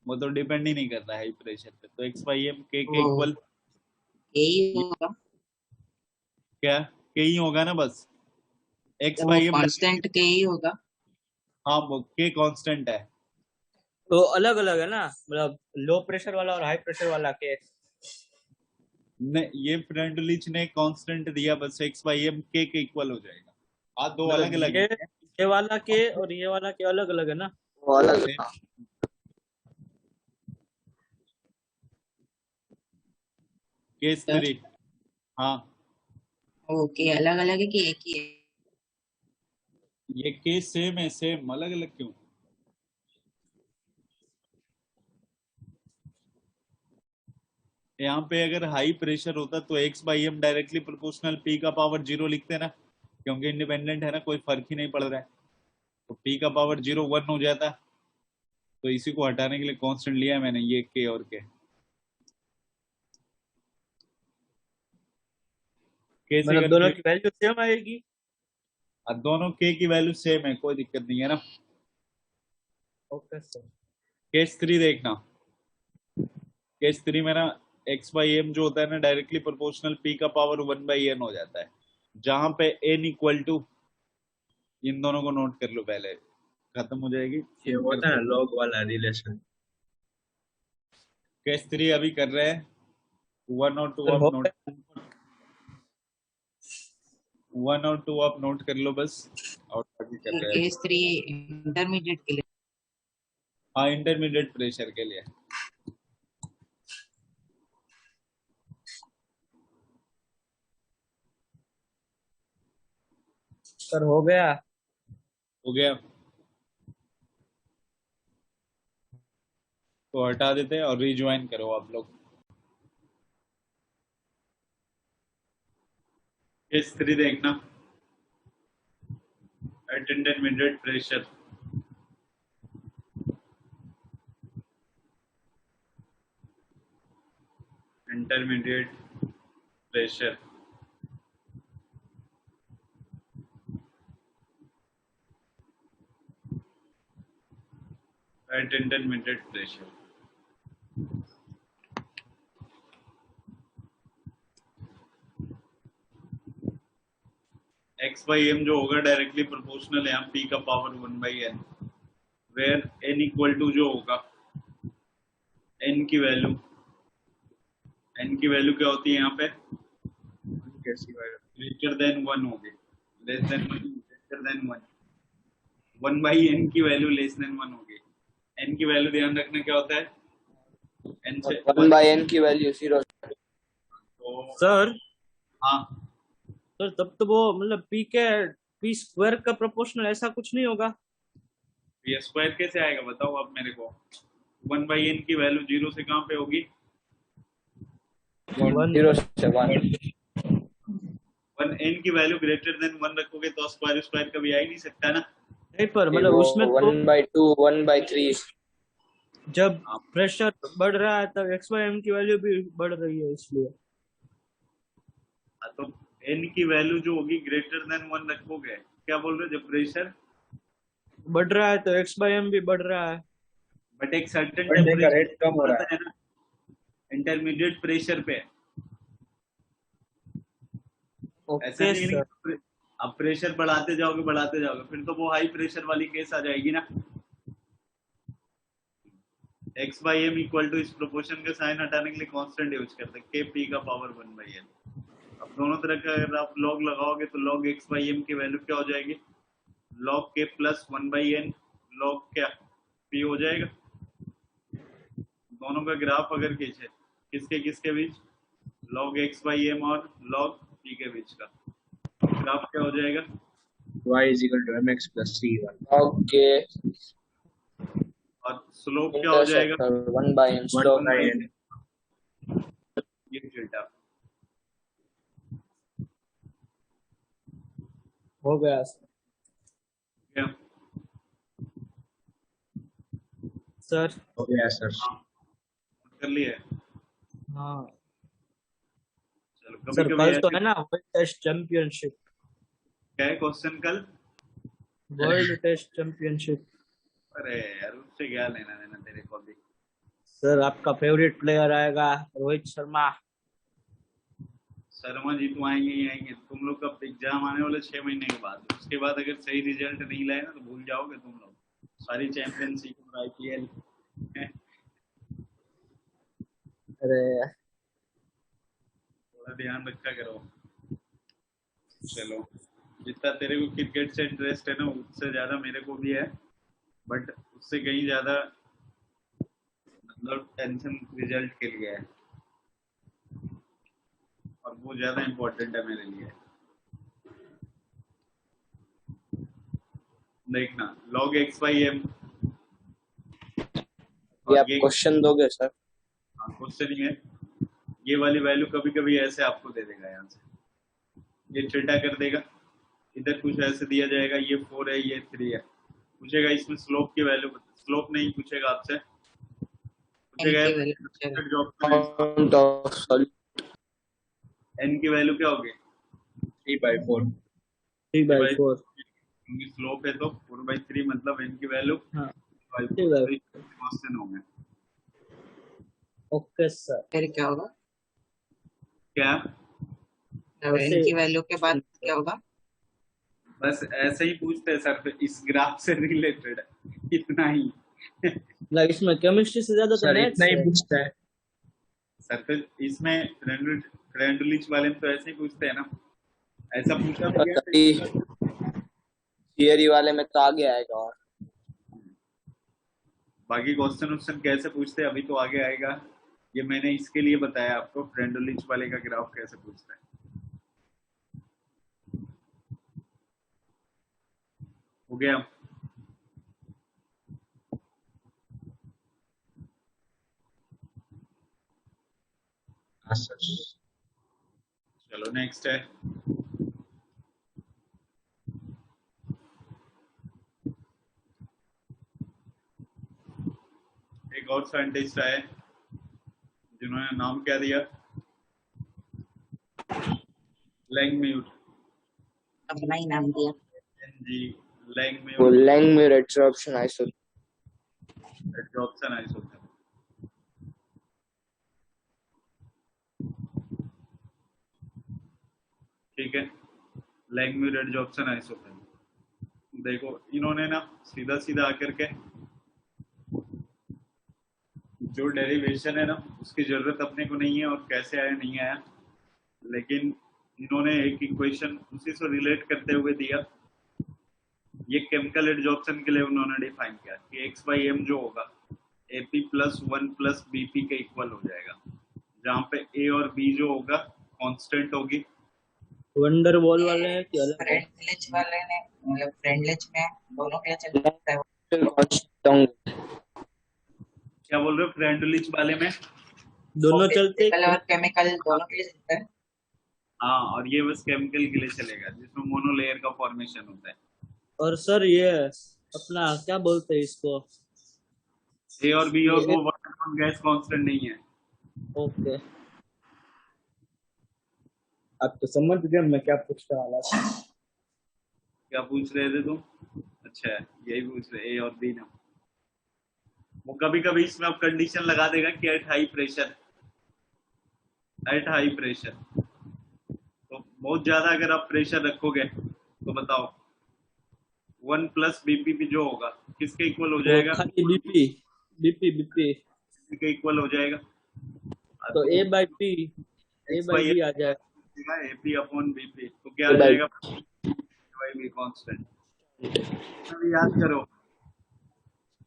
वो तो डिपेंड ही नहीं करता हाई प्रेशर पे, तो एक्स बाई एम के वो इक्वल यही होगा, क्या, के ही होगा ना बस, एक्स वो बाई एम, कांस्टेंट के ही होगा। हाँ वो के कांस्टेंट है। तो अलग अलग है ना, मतलब लो प्रेशर वाला और हाई प्रेशर वाला के। ने ये फ्रेंडलिच ने कांस्टेंट दिया बस, एक्स बाई एम के इक्वल हो जाएगा। हाँ दो अलग मतलब अलग ये वाला के और ये वाला के अलग अलग है ना। वो अलग है। केस सर 3, हाँ ओके, अलग अलग है कि एक ही है? ये केस सेम है, सेम, अलग अलग क्यों, यहाँ पे अगर हाई प्रेशर होता तो x by m directly proportional p का पावर 0 लिखते ना, क्योंकि इंडिपेंडेंट है ना, कोई फर्क ही नहीं पड़ रहा है, तो p का पावर 0 1 हो जाता। तो इसी को हटाने के लिए कांस्टेंट लिया है मैंने, ये k और k। k से मतलब दोनों की वैल्यू सेम आएगी? दोनों k की वैल्यू सेम है, कोई दिक्कत नहीं है ना। Okay sir. केस 3 देखना, केस 3 में ना x बाई एम जो होता है ना डायरेक्टली प्रोपोर्शनल p का पावर 1 बाई n हो जाता है, जहां पे n इक्वल टू, इन दोनों को नोट कर लो पहले, खत्म हो जाएगी। ये होता है लॉग वाला रिलेशन। केस 3 अभी कर रहे हैं, 1 और 2 सर आप हो नोट, 1 और 2 आप नोट कर लो बस, और बाकी कर रहे हैं। केस 3 इंटरमीडिएट के लिए। हाँ, इंटरमीडिएट प्रेशर के लिए। सर हो गया? हो गया तो हटा देते हैं और रिज्वाइन करो आप लोग। केस 3 देखना, at intermediate pressure, intermediate pressure at intermediate pressure. x by m जो होगा डायरेक्टली प्रोपोर्शनल है p का power 1 by n, where n equal to जो होगा n की वैल्यू क्या होती है यहाँ पे, कैसी बात? ग्रेटर देन 1 होगी, less than 1 greater than 1, 1 by n की वैल्यू लेस देन 1 होगी। n की वैल्यू ध्यान रखना क्या होता है, n से 1 बाई n की वैल्यू 0। तो सर हाँ, सर तब तो वो मतलब पी स्क्वायर का प्रोपोर्शनल ऐसा कुछ नहीं होगा? p स्क्वायर कैसे आएगा बताओ आप मेरे को। 1 बाई n की वैल्यू 0 से कहाँ पे होगी, 0 से 1। 1 n की वैल्यू ग्रेटर देन 1 रखोगे तो स्क्वायर कभी आ ही नहीं सकता ना। नहीं पर मतलब वो उसमें तो 1 बाई 2 1 बाई 3। जब प्रेशर बढ़ रहा है तब एक्स बाई एम की वैल्यू भी बढ़ रही है, इसलिए। तो n की वैल्यू जो होगी ग्रेटर देन 1 रखोगे, क्या बोल रहे हो, जब प्रेशर बढ़ रहा है तो एक्स बाई एम भी बढ़ रहा है। बट एक सर्टेन बढ़ने का रेट टेम्परेचर कम हो रहा है। ना इंटरमीडिएट प्रेशर पे, ऐसा ओके नहीं है सर। कि अब प्रेशर बढ़ाते जाओगे फिर तो वो हाई प्रेशर वाली केस आ जाएगी ना। x by m equal to इस प्रोपोर्शन का साइन हटाने के लिए कांस्टेंट यूज करते हैं, k p का पावर 1 बाई n। अब दोनों तरह का अगर आप लॉग लगाओगे तो लॉग x बाई एम की वैल्यू क्या हो जाएगी, log k plus 1 by n, log क्या p हो जाएगा। दोनों का ग्राफ अगर खींचे किसके बीच, लॉग x बाई एम और लॉग p के बीच का ग्राफ क्या हो जाएगा, y is equal to mx plus c1। Okay, और स्लोप क्या हो जाएगा, 1 by n 1 slope. by n। ये डेल्टा। हो गया क्या सर? हो गया सर। कर लिया है? हाँ चलो सर, कभी कल तो कभी है ना वर्ल्ड टेस्ट चैंपियनशिप। क्या है क्वेश्चन कल, वर्ल्ड टेस्ट चैंपियनशिप। अरे यार उससे क्या लेना देना तेरे को अभी। सर आपका फेवरेट प्लेयर आएगा रोहित शर्मा। शर्मा जी तो आएंगे ही आएंगे, तुम लोग का एग्जाम आने वाले 6 महीने के बाद, उसके बाद अगर सही रिजल्ट नहीं लाए ना तो भूल जाओगे तुम लोग सारी चैंपियनशिप और IPL। अरे थोड़ा ध्यान रखा करो। चलो, जितना तेरे को क्रिकेट से इंटरेस्ट है ना उससे ज्यादा मेरे को भी है, बट उससे कहीं ज्यादा मतलब टेंशन रिजल्ट के लिए है, और वो ज्यादा इम्पोर्टेंट है मेरे लिए। देखना log x बाई एम, ये आप क्वेश्चन दोगे सर? क्वेश्चन ही है, ये वाली वैल्यू कभी कभी ऐसे आपको दे देगा, यहाँ से ये थीटा कर देगा, इधर कुछ ऐसे दिया जाएगा, ये 4 है ये 3 है, पूछेगा इसमें स्लोप की वैल्यू, स्लोप नहीं पूछेगा आपसे, पूछेगा इनकी वैल्यू पूछेगा। amount of solid एन की वैल्यू क्या होगी 3/4, 3/4 क्योंकि स्लोप है तो 4/3 मतलब एन की वैल्यू हाँ 3/4 क्वेश्चन होंगे। Okay sir. फिर क्या होगा? क्या तो ऐसे- इनकी वैल्यू के बाद क्या होगा? बस ऐसे ही पूछते हैं सर, इस ग्राफ से रिलेटेड इतना ही। मतलब इसमें केमिस्ट्री से ज्यादा तो सर मैथ्स इतना ही है। पूछता है। सर फिर इसमें फ्रेंडलिच वाले में तो ऐसे ही पूछते हैं ना, ऐसा पूछा भी गया। थियरी वाले में तो आगे आएगा। और बाकी क्वेश्चन कैसे पूछते हैं अभी तो आगे आएगा, ये मैंने इसके लिए बताया आपको फ्रेंडलिच वाले का ग्राफ कैसे पूछता है। हो गया? हाँ सर। चलो नेक्स्ट है, एक और साइंटिस्ट आए जिन्होंने नाम क्या दिया, लैंगम्यूर, अपना ही नाम दिया। जी वो लैंगम्यूर लैंगम्यूर एब्जॉर्प्शन आइसोटोप। Absorption isotope. ठीक है, लैंगम्यूर एब्जॉर्प्शन आइसोटोप। देखो इन्होंने ना सीधा सीधा आकर के जो डेरिवेशन है ना उसकी जरूरत अपने को नहीं है और कैसे आया नहीं आया, लेकिन इन्होंने एक इक्वेशन उसी से रिलेट करते हुए दिया। ये केमिकल एडजॉर्प्शन के लिए उन्होंने डिफाइन किया कि एक्स बाई एम जो होगा AP + 1 + BP के इक्वल हो जाएगा, जहाँ पे ए और बी जो होगा कांस्टेंट होगी। वंडर वॉल वाले हैं कि अलग है? फ्रेंडलिच वाले ने मतलब फ्रेंडलिच में दोनों के लिए चलता है। क्या बोल रहे हो? फ्रेंडलिच वाले में दोनों चलते फिजिकल और केमिकल दोनों के लिए चलता है। हाँ, और ये बस केमिकल के लिए चलेगा जिसमें मोनोलेयर का फॉर्मेशन होता है। और सर ये अपना क्या बोलते हैं इसको? ए और बी और वो गैस कांस्टेंट नहीं है। ओके, आप तो समझ गए मैं क्या पूछ रहा था। क्या पूछ रहे थे तुम? अच्छा यही पूछ रहे, ए और बी ना। वो कभी कभी इसमें अब कंडीशन लगा देगा कि एट हाई प्रेशर, तो बहुत ज्यादा अगर आप प्रेशर रखोगे तो बताओ 1 + BP जो होगा किसके इक्वल हो जाएगा? खाली बीपी के इक्वल हो जाएगा। तो A/P आ जाए। AP/BP तो क्या आ जाएगा? B constant. भी याद करो,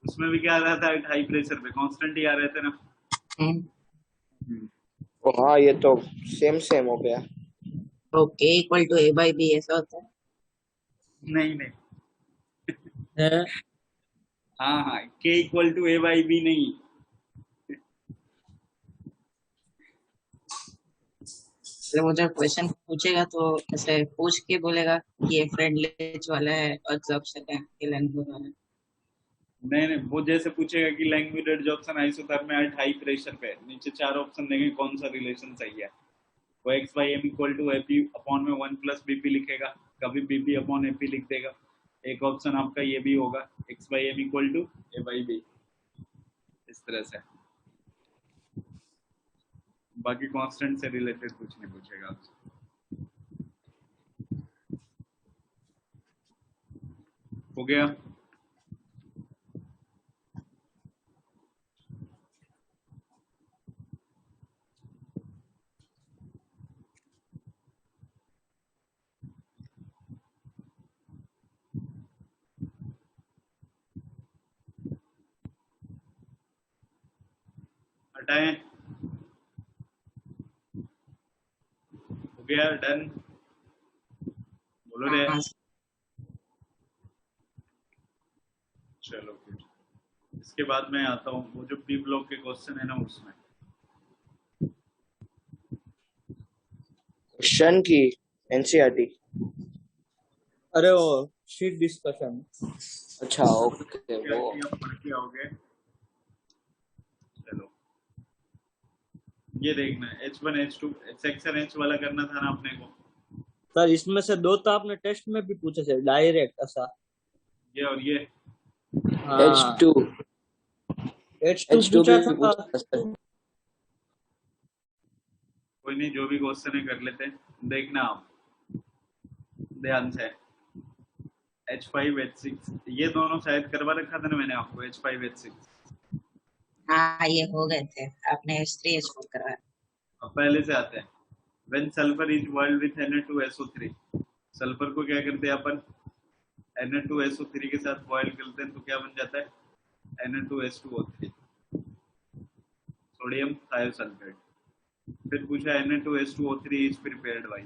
उसमें भी क्या आ रहा था हाई प्रेशर पे कांस्टेंट ही आ रहे थे ना। हाँ ये तो सेम हो गया। तो K = A/B ऐसा होता है। नहीं नहीं, है हाँ K = A/B नहीं, मतलब वो जब क्वेश्चन पूछेगा तो ऐसे पूछ के बोलेगा कि ये फ्रेंडलिच वाला है, एब्जॉर्प्शन है, ये लैंग्वेज वाला है। नहीं वो जैसे पूछेगा कि लैंग्वेज एडजॉर्प्शन आइसोथर्म में एट हाई प्रेशर पे, नीचे 4 ऑप्शन देंगे कौन सा रिलेशन सही है, वो x/m = AP/में 1 + BP लिखेगा, कभी BP/AP लिख देगा। एक ऑप्शन आपका ये भी होगा x/m = A/B, इस तरह से। बाकी कांस्टेंट से रिलेटेड कुछ नहीं पूछेगा आपसे। हो गया? हटाएं? हो गया? डन? बोलो रे। हाँ, चलो फिर इसके बाद मैं आता हूँ वो जो पी ब्लॉक के क्वेश्चन है ना उसमें। शन की एनसीईआरटी। अरे वो शीट डिस्कशन। अच्छा ओके क्या वो आप पढ़ के आओगे? चलो ये देखना H1 H2 सेक्शन H वाला करना था ना अपने को। सर इसमें से दो तो आपने टेस्ट में भी पूछे थे डायरेक्ट ऐसा। ये और ये H2 H2 H2 पूछा भी था। पूछा सर। कोई नहीं, जो भी क्वेश्चन है कर लेते हैं। देखना आप ध्यान से। H5 H6 ये दोनों शायद करवा रखा था ना मैंने आपको, H5 H6। हाँ ये हो गए थे, आपने H3 H4 करवाया। अब पहले से आते हैं। When sulfur is boiled with Na2SO3, sulphur को क्या करते हैं अपन, Na2SO3 के साथ बॉयल करते हैं तो क्या बन जाता है Na2H2O3, सोडियम थायोसल्फेट। फिर पूछा Na2H2O3 इज प्रिपेयर्ड बाय,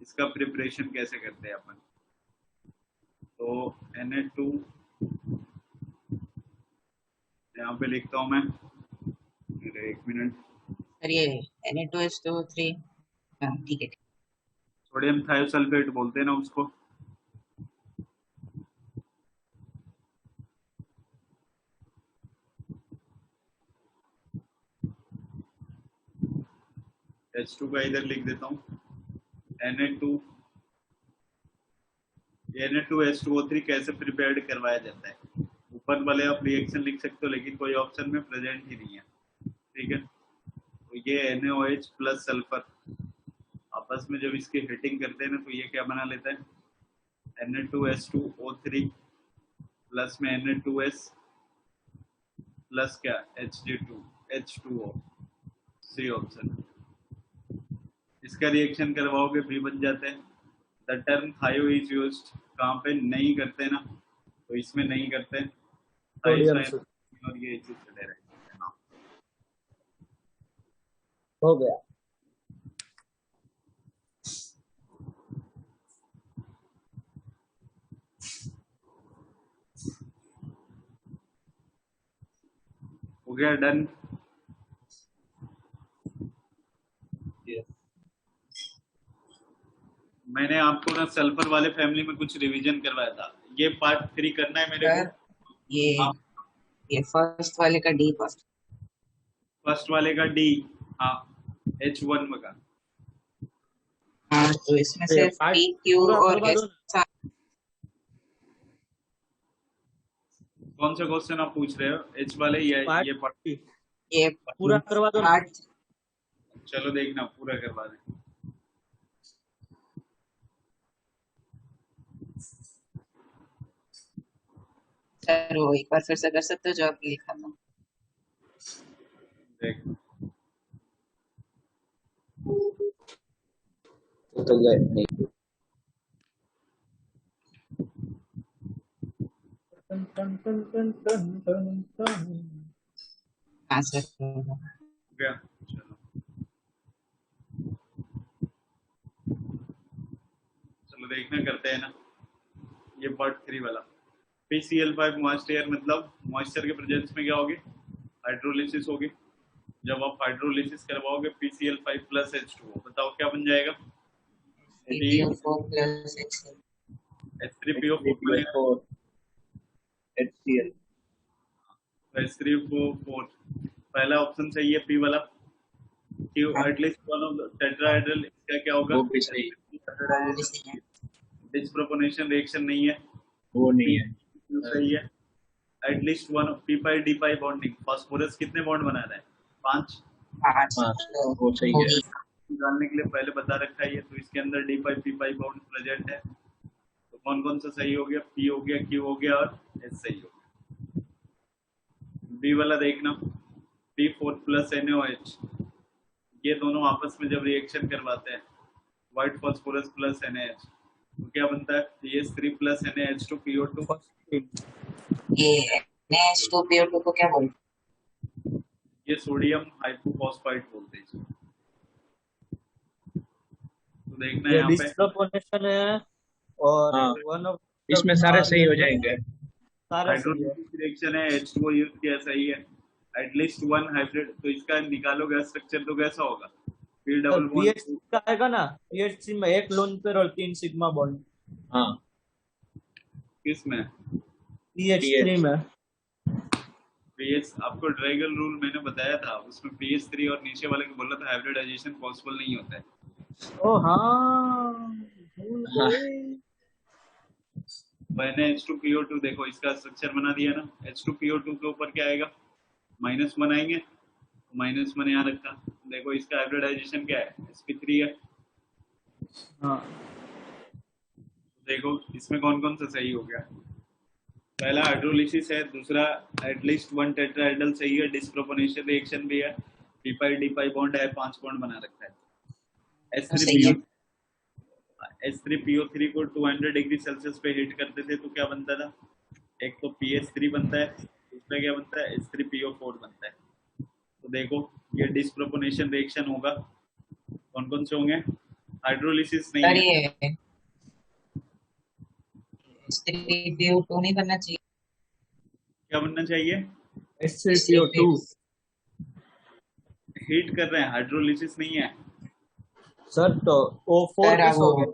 इसका प्रिपरेशन कैसे करते हैं अपन। तो Na2 यहाँ पे लिखता हूँ मैं, एक मिनट। सर ये Na2H2O3 हाँ ठीक है। सोडियम थायोसल्फेट बोलते हैं ना उसको। H2 का इधर लिख देता हूँ Na2H2O3 कैसे प्रिपेयर्ड करवाया जाता है। ऊपर वाले आप रिएक्शन लिख सकते हो लेकिन कोई ऑप्शन में प्रेजेंट ही नहीं है, ठीक है। तो ये NaOH प्लस सल्फर आपस में जब इसकी हीटिंग करते हैं ना तो ये क्या बना लेता है Na2H2O3 प्लस में Na2S प्लस क्या H2O, सी ऑप्शन। इसका रिएक्शन करवाओगे भी बन जाते हैं। द टर्म थायो इज यूज्ड कहाँ पे नहीं करते ना, तो इसमें नहीं करते सोडियम से और ये चीज चले रहे ना। हो गया। हो गया डन। मैंने आपको ना सल्फर वाले फैमिली में कुछ रिवीजन करवाया था, ये पार्ट 3 करना है मेरे सर को। ये ये फर्स्ट वाले का D फर्स्ट। फर्स्ट वाले का D, हाँ H1 का। हाँ तो इसमें से P Q और S कौन सा क्वेश्चन आप पूछ रहे हो, H वाले या ये पार्ट? ये पूरा करवा दो। पार्ट। चलो देखना पूरा करवा दें। सर वो एक बार फिर से कर सकते हो जो आपने लिखा था। देख तो नहीं हाँ सर गया। चलो चलो देखना करते हैं ना, ये पार्ट 3 वाला। PCl5 मॉइस्ट एयर मतलब मॉइस्चर के प्रेजेंस में क्या होगी, हाइड्रोलिसिस होगी। जब आप हाइड्रोलिसिस करवाओगे PCl5 प्लस H2O, बताओ क्या बन जाएगा, PPO4 plus H3PO4 HCl। H3O4 पहला ऑप्शन सही है, P वाला। Q at least one of the tetrahedral, इसका क्या होगा, वो भी सही है। डिस्प्रोपोर्शनेशन रिएक्शन नहीं है, वो नहीं है। सही है। At least one P5 D5 bonding, phosphorus कितने बॉन्ड बना रहा है, 5। वो सही है। निकालने के लिए पहले बता रखा है ये, तो इसके अंदर D5 P5 बॉन्ड प्रेजेंट है। तो कौन कौन सा सही हो गया, P हो गया, Q हो गया और S सही हो गया। B वाला देखना, P4 प्लस NaOH, ये दोनों आपस में जब रिएक्शन करवाते हैं, व्हाइट फास्फोरस प्लस NaH, तो क्या बनता है, CH3 प्लस NaH2PO2। ये NaH2PO2 को क्या बोलते हैं? ये सोडियम हाइपोफॉस्फाइड बोलते हैं। तो देखना है यहाँ पे डिस्प्रोपोर्शनल है और हाँ, वन ऑफ इसमें सारे सही हो जाएंगे। हाइड्रोलिसिस रिएक्शन है, H2O यूज किया, सही है। एटलीस्ट वन हाइब्रिड, तो इसका निकालोगे स्ट्रक्चर तो कैसा होगा, पी डबल बॉन्ड पीएच का आएगा ना, पीएच में एक लोन पेयर और 3 सिग्मा बॉन्ड। हाँ किस में? पीएच3 में। पीएच आपको ड्रैगन रूल मैंने बताया था, उसमें पीएच3 और नीचे वाले को बोला था हाइब्रिडाइजेशन पॉसिबल नहीं होता है। ओ हाँ, भूल गए। मैंने H2PO2 देखो इसका स्ट्रक्चर बना दिया ना, H2PO2 के ऊपर क्या आएगा, -1 आएंगे, -1 यहाँ रखा। देखो इसका हाइब्रिडाइजेशन क्या है, sp3 है। हाँ देखो इसमें कौन कौन सा सही हो गया। पहला हाइड्रोलिसिस है, दूसरा एटलीस्ट 1 टेट्राहेड्रल सही है, डिस्प्रोपोर्शनल रिएक्शन भी है, d-pi बॉन्ड है, 5 बॉन्ड बना रखा है। सही है। H3PO3 को 200 डिग्री सेल्सियस पे हीट करते थे तो क्या बनता था, एक तो PH3 बनता है, दूसरा क्या बनता है H3PO4 बनता है। तो देखो ये डिस्प्रोपोर्शनल रिएक्शन होगा, कौन कौन से होंगे, हाइड्रोलिसिस नहीं सर है। ये H3PO2 नहीं बनना चाहिए। क्या बनना चाहिए, H3PO2। हीट कर रहे हैं, हाइड्रोलिसिस नहीं है। सर तो O4 सर कैसे वो हो गया?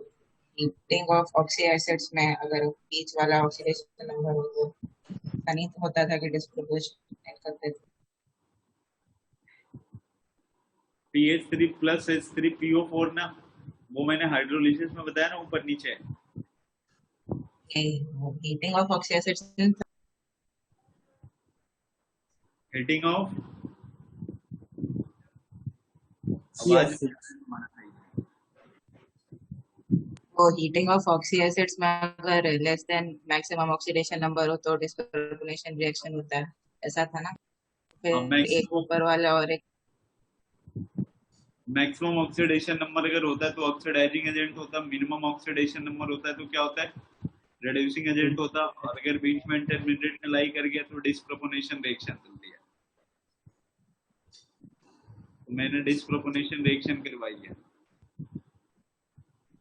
हीटिंग ऑफ ऑक्सी एसिड्स में अगर बीच वाला ऑक्सीडेशन नंबर हो तो ऐसा नहीं होता था कि डिस्प्रोपोर्शनल करते थे। PH3 प्लस H3PO4 ना, वो मैंने हाइड्रोलिसिस में बताया ना, ऊपर नीचे है। Heating of oxy acids heating of वो हीटिंग ऑफ ऑक्सी एसिड्स में अगर less than maximum oxidation number हो तो डिस्प्रोपोर्शनल रिएक्शन होता है, ऐसा था ना। फिर एक ऊपर वाला और एक मैक्सिमम ऑक्सीडेशन नंबर अगर होता है तो ऑक्सीडाइजिंग एजेंट होता है, मिनिमम ऑक्सीडेशन नंबर होता है तो क्या होता है, रिड्यूसिंग एजेंट होता है, और अगर बीच में इंटरमीडिएट में लाई कर गया तो डिस्प्रोपोर्शनल रिएक्शन चलती है। तो मैंने डिस्प्रोपोर्शनल रिएक्शन करवाई है।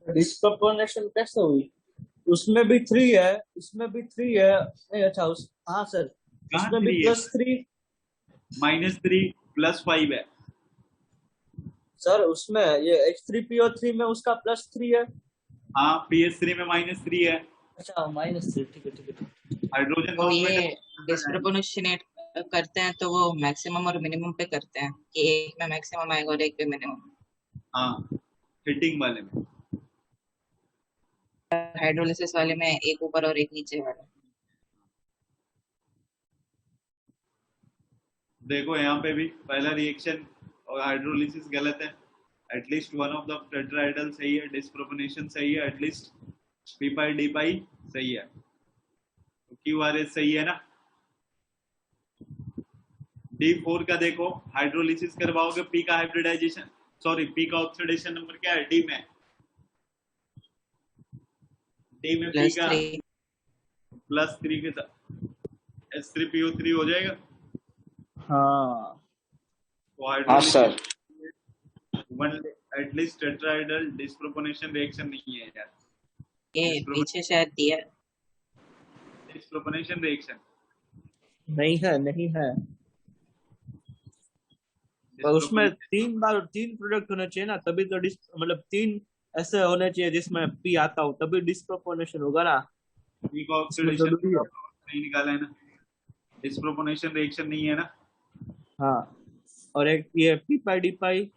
डिस्प्रोपोर्शनल कैसे हुई? उसमें भी 3 है, इसमें भी 3 है। नहीं अच्छा हाँ सर, इसमें भी +3 -3 +5 है सर। उसमें ये H3PO3 में उसका +3 है। हाँ, PH3 में -3 है। अच्छा -3, ठीक है। हाइड्रोजन तो ये डिस्प्रोपोर्शनेट करते हैं तो वो मैक्सिमम और मिनिमम पे करते हैं कि एक में मैक्सिमम आएगा और एक पे मिनिमम। हाँ, हीटिंग वाले में। हाइड्रोलिसिस वाले में एक ऊपर और एक नीचे वाला। देखो यहाँ पे भी पहला रिएक्शन और हाइड्रोलिसिस गलत है, एटलीस्ट 1 ऑफ द टेट्राहेड्रल सही है, डिस्प्रोपोर्शनल सही है, एटलीस्ट p-pi सही है, तो QRS सही है ना। D4 का देखो, हाइड्रोलिसिस करवाओगे, P का हाइब्रिडाइजेशन, सॉरी P का ऑक्सीडेशन नंबर क्या है, D में P का +3 के साथ H3PO3 हो जाएगा। हाँ तो हाँ सर, एटलीस्ट टेट्राहेड्रल डिस्प्रोपोर्शनल रिएक्शन नहीं है यार, ये पीछे शायद दिया डिस्प्रोपोर्शनल रिएक्शन नहीं है। पर उसमें 3 बार 3 प्रोडक्ट होने चाहिए ना, तभी तो मतलब 3 ऐसे होने चाहिए जिसमें P आता हो, तभी डिस्प्रोपोर्शनल होगा ना। P का ऑक्सीडेशन नहीं निकाला है ना, डिस्प्रोपोर्शनल रिएक्शन नहीं है ना। हाँ, और एक ये p-pi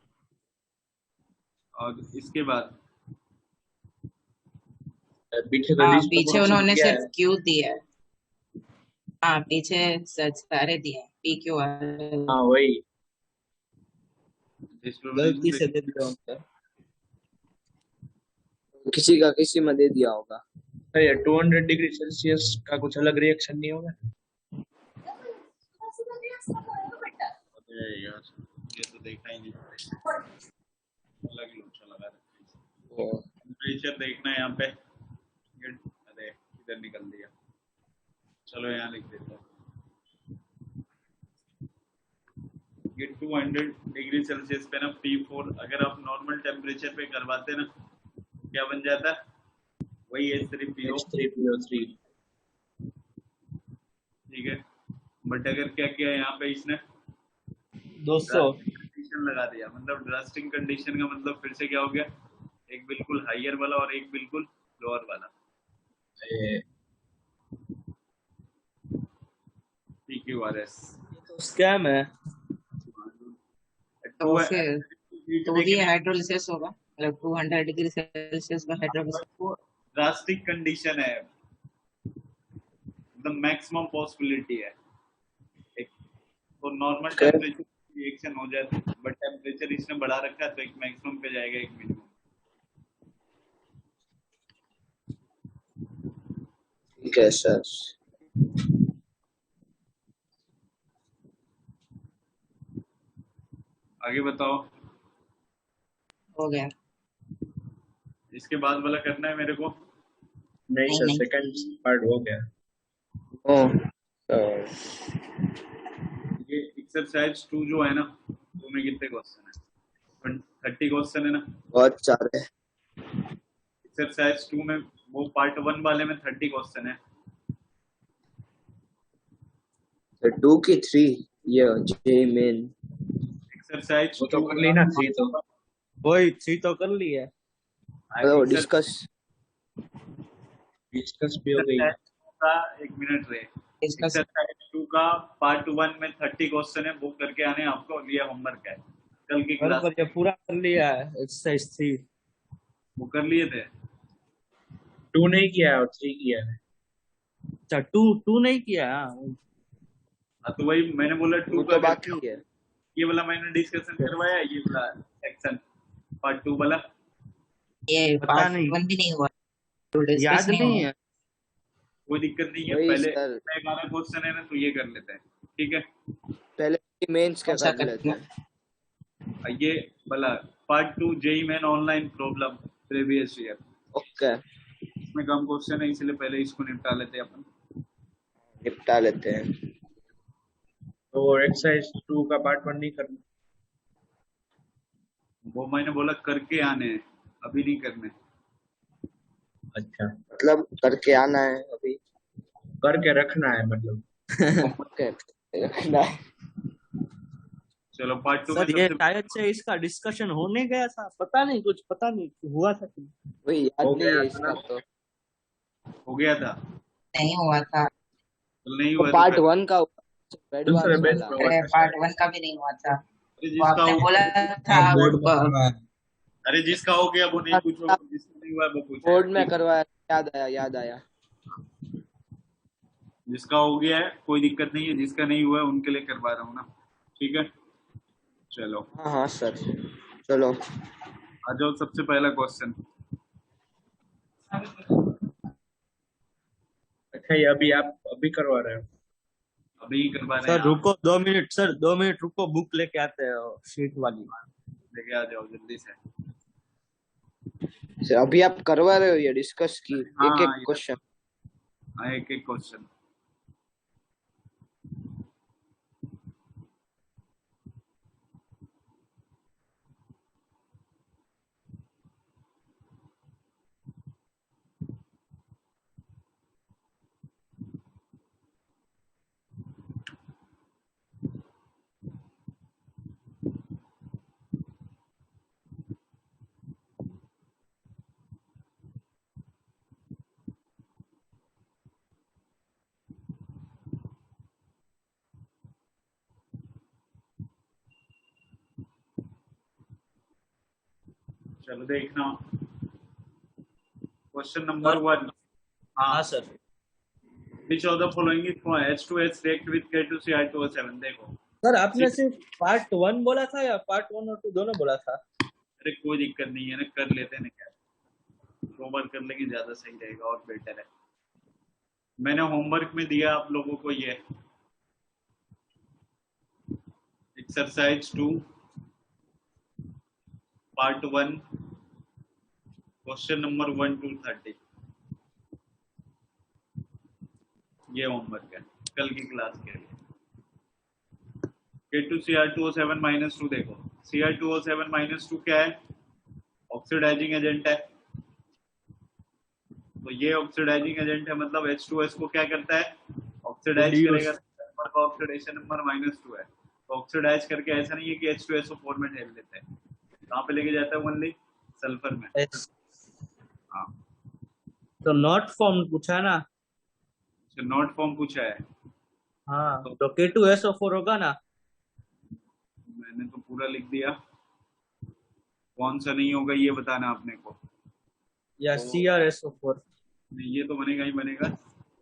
और इसके बाद पीछे उन्होंने सिर्फ Q दिया है। हाँ पीछे सारे दिए PQ वाले। हाँ वही गलती से दे दिया उनका। किसी का किसी में दे दिया होगा। ये 200 डिग्री सेल्सियस का कुछ अलग रिएक्शन नहीं होगा? यार ये तो देखा ही नहीं, अलग लोचा लगा रखा है। टेम्परेचर देखना है यहाँ पे, अरे इधर निकल दिया, चलो यहाँ लिख देता हूँ। ये 200 डिग्री सेल्सियस पे ना P4 अगर आप नॉर्मल टेम्परेचर पे करवाते ना क्या बन जाता है, वही H3PO3, ठीक है। बट अगर क्या किया यहाँ पे इसने 200 कंडीशन लगा दिया, मतलब ड्रास्टिक कंडीशन का मतलब फिर से क्या हो गया, एक बिल्कुल हायर वाला और एक बिल्कुल लोअर वाला। PQRS तो स्कैम है। तो फिर तो भी हाइड्रोलिसिस होगा, मतलब 200 डिग्री सेल्सियस में हाइड्रोलिसिस। ड्रास्टिक कंडीशन है, द मैक्सिमम पॉसिबिलिटी है। एक तो नॉर्मल टेम्परेचर रिएक्शन हो जाती है, बट टेम्परेचर इसने बढ़ा रखा है तो एक मैक्सिमम पे जाएगा, एक मिनिमम। ठीक है सर। आगे बताओ। हो गया। इसके बाद वाला करना है मेरे को? नहीं सर, नहीं। सेकंड पार्ट हो गया। ये एक्सरसाइज 2 जो है ना, वो में कितने क्वेश्चन है? 30 क्वेश्चन है ना। बहुत सारे। एक्सरसाइज 2 में वो पार्ट 1 वाले में 30 क्वेश्चन है। 2 की 3 ये जे मेन एक्सरसाइज वो तो कर ली ना 3 तो। वही 3 तो कर ली है। हेलो डिस्कस भी हो गई। एक मिनट रहे। डिस्कस एक्सरसाइज 2 का पार्ट 1 में 30 क्वेश्चन है, वो करके आने हैं आपको, और ये होमवर्क है कल की क्लास। बराबर, ये पूरा कर लिया है एक्सरसाइज 3। वो कर लिए थे। 2 नहीं किया है और 3 किया है। अच्छा 2 नहीं किया। हाँ, तो वही मैंने बोला 2 वो का तो बाकी है। ये वाला मैंने डिस्कशन करवाया, ये वाला सेक्शन पार्ट 2 वाला। ये पता पार्ट नहीं, 1 भी नहीं हुआ, तो डिस्कस याद नहीं है। कोई दिक्कत नहीं है। वही पहले सर, 11 क्वेश्चन है ना, तो ये कर लेते हैं, ठीक है। पहले मेंस का कौन सा कर लेते हैं। ये वाला part 2 JEE main online problem previous year, okay इसमें कम क्वेश्चन है, इसलिए पहले इसको निपटा लेते हैं अपन। निपटा लेते हैं। तो एक्सरसाइज 2 का पार्ट 1 नहीं करना। वो मैंने बोला करके आने हैं, अभी नहीं करने। अच्छा, मतलब करके आना है अभी। करके रखना है मतलब। ओके रखना है। चलो पार्ट 2 में सर ये सबसे शायद से इसका डिस्कशन होने गया था, पता नहीं, कुछ पता नहीं हुआ था कि वही याद हो नहीं गया है था इसका ना। तो। हो गया था, नहीं हुआ था। तो नहीं तो हुआ पार्ट तो 1 का दूसरे एडवांस बेंच वाला। पे हुआ अरे था पार्ट शायद। 1 का भी नहीं हुआ था। अरे वो आपने बोला था बोर्ड में वो- करना है। अरे जिसका हो गया वो नहीं पूछो, जिसका नहीं हुआ वो पूछो। बोर्ड में करवाया, याद आया। जिसका हो गया है कोई दिक्कत नहीं है, जिसका नहीं हुआ है उनके लिए करवा रहा हूँ ना, ठीक है। चलो हाँ हाँ सर चलो। आ जाओ, सबसे पहला क्वेश्चन। अच्छा, ये अभी आप अभी करवा रहे हो? अभी ही करवा रहे सर हैं। रुको 2 मिनट, सर 2 मिनट रुको, बुक लेके आते हैं शीट वाली। लेके आ जाओ जल्दी से। सर अभी आप करवा रहे हो ये डिस्कस की हाँ, एक एक ये- क्वेश्चन। हाँ, एक एक क्वेश्चन। चलो देखना, क्वेश्चन नंबर 1। हाँ sir. Which of the following is H2S react with K2CR2O7? देखो, सर आपने सिर्फ पार्ट 1 बोला था या पार्ट 1 और 2 दोनों बोला था? अरे कोई दिक्कत नहीं है ना, कर लेते हैं ना, क्या 2 बार कर लेंगे, ज्यादा सही रहेगा और बेटर है। मैंने होमवर्क में दिया आप लोगों को ये exercise 2 part 1 question number 1 to 30। ये होमवर्क है कल की क्लास के लिए। K2CR2O7 -2 देखो, Cr2O7 -2 क्या है? ऑक्सीडाइजिंग एजेंट है। तो ये ऑक्सीडाइजिंग एजेंट है, मतलब H2S को क्या करता है? Oxidise Reduce। करेगा। नंबर का ऑक्सीडेशन नंबर -2 है। तो ऑक्सीडाइज करके ऐसा नहीं है कि H2SO4 में ढेल देता है, कहाँ पे लेके जाता है? ओनली सल्फर में। Yes. हाँ, तो नॉट फॉर्म पूछा ना। नॉट फॉर्म पूछा है। हाँ तो K2SO4 होगा ना। मैंने तो पूरा लिख दिया, कौन सा नहीं होगा ये बताना आपने को। या CrSO4। नहीं, ये तो बनेगा ही बनेगा।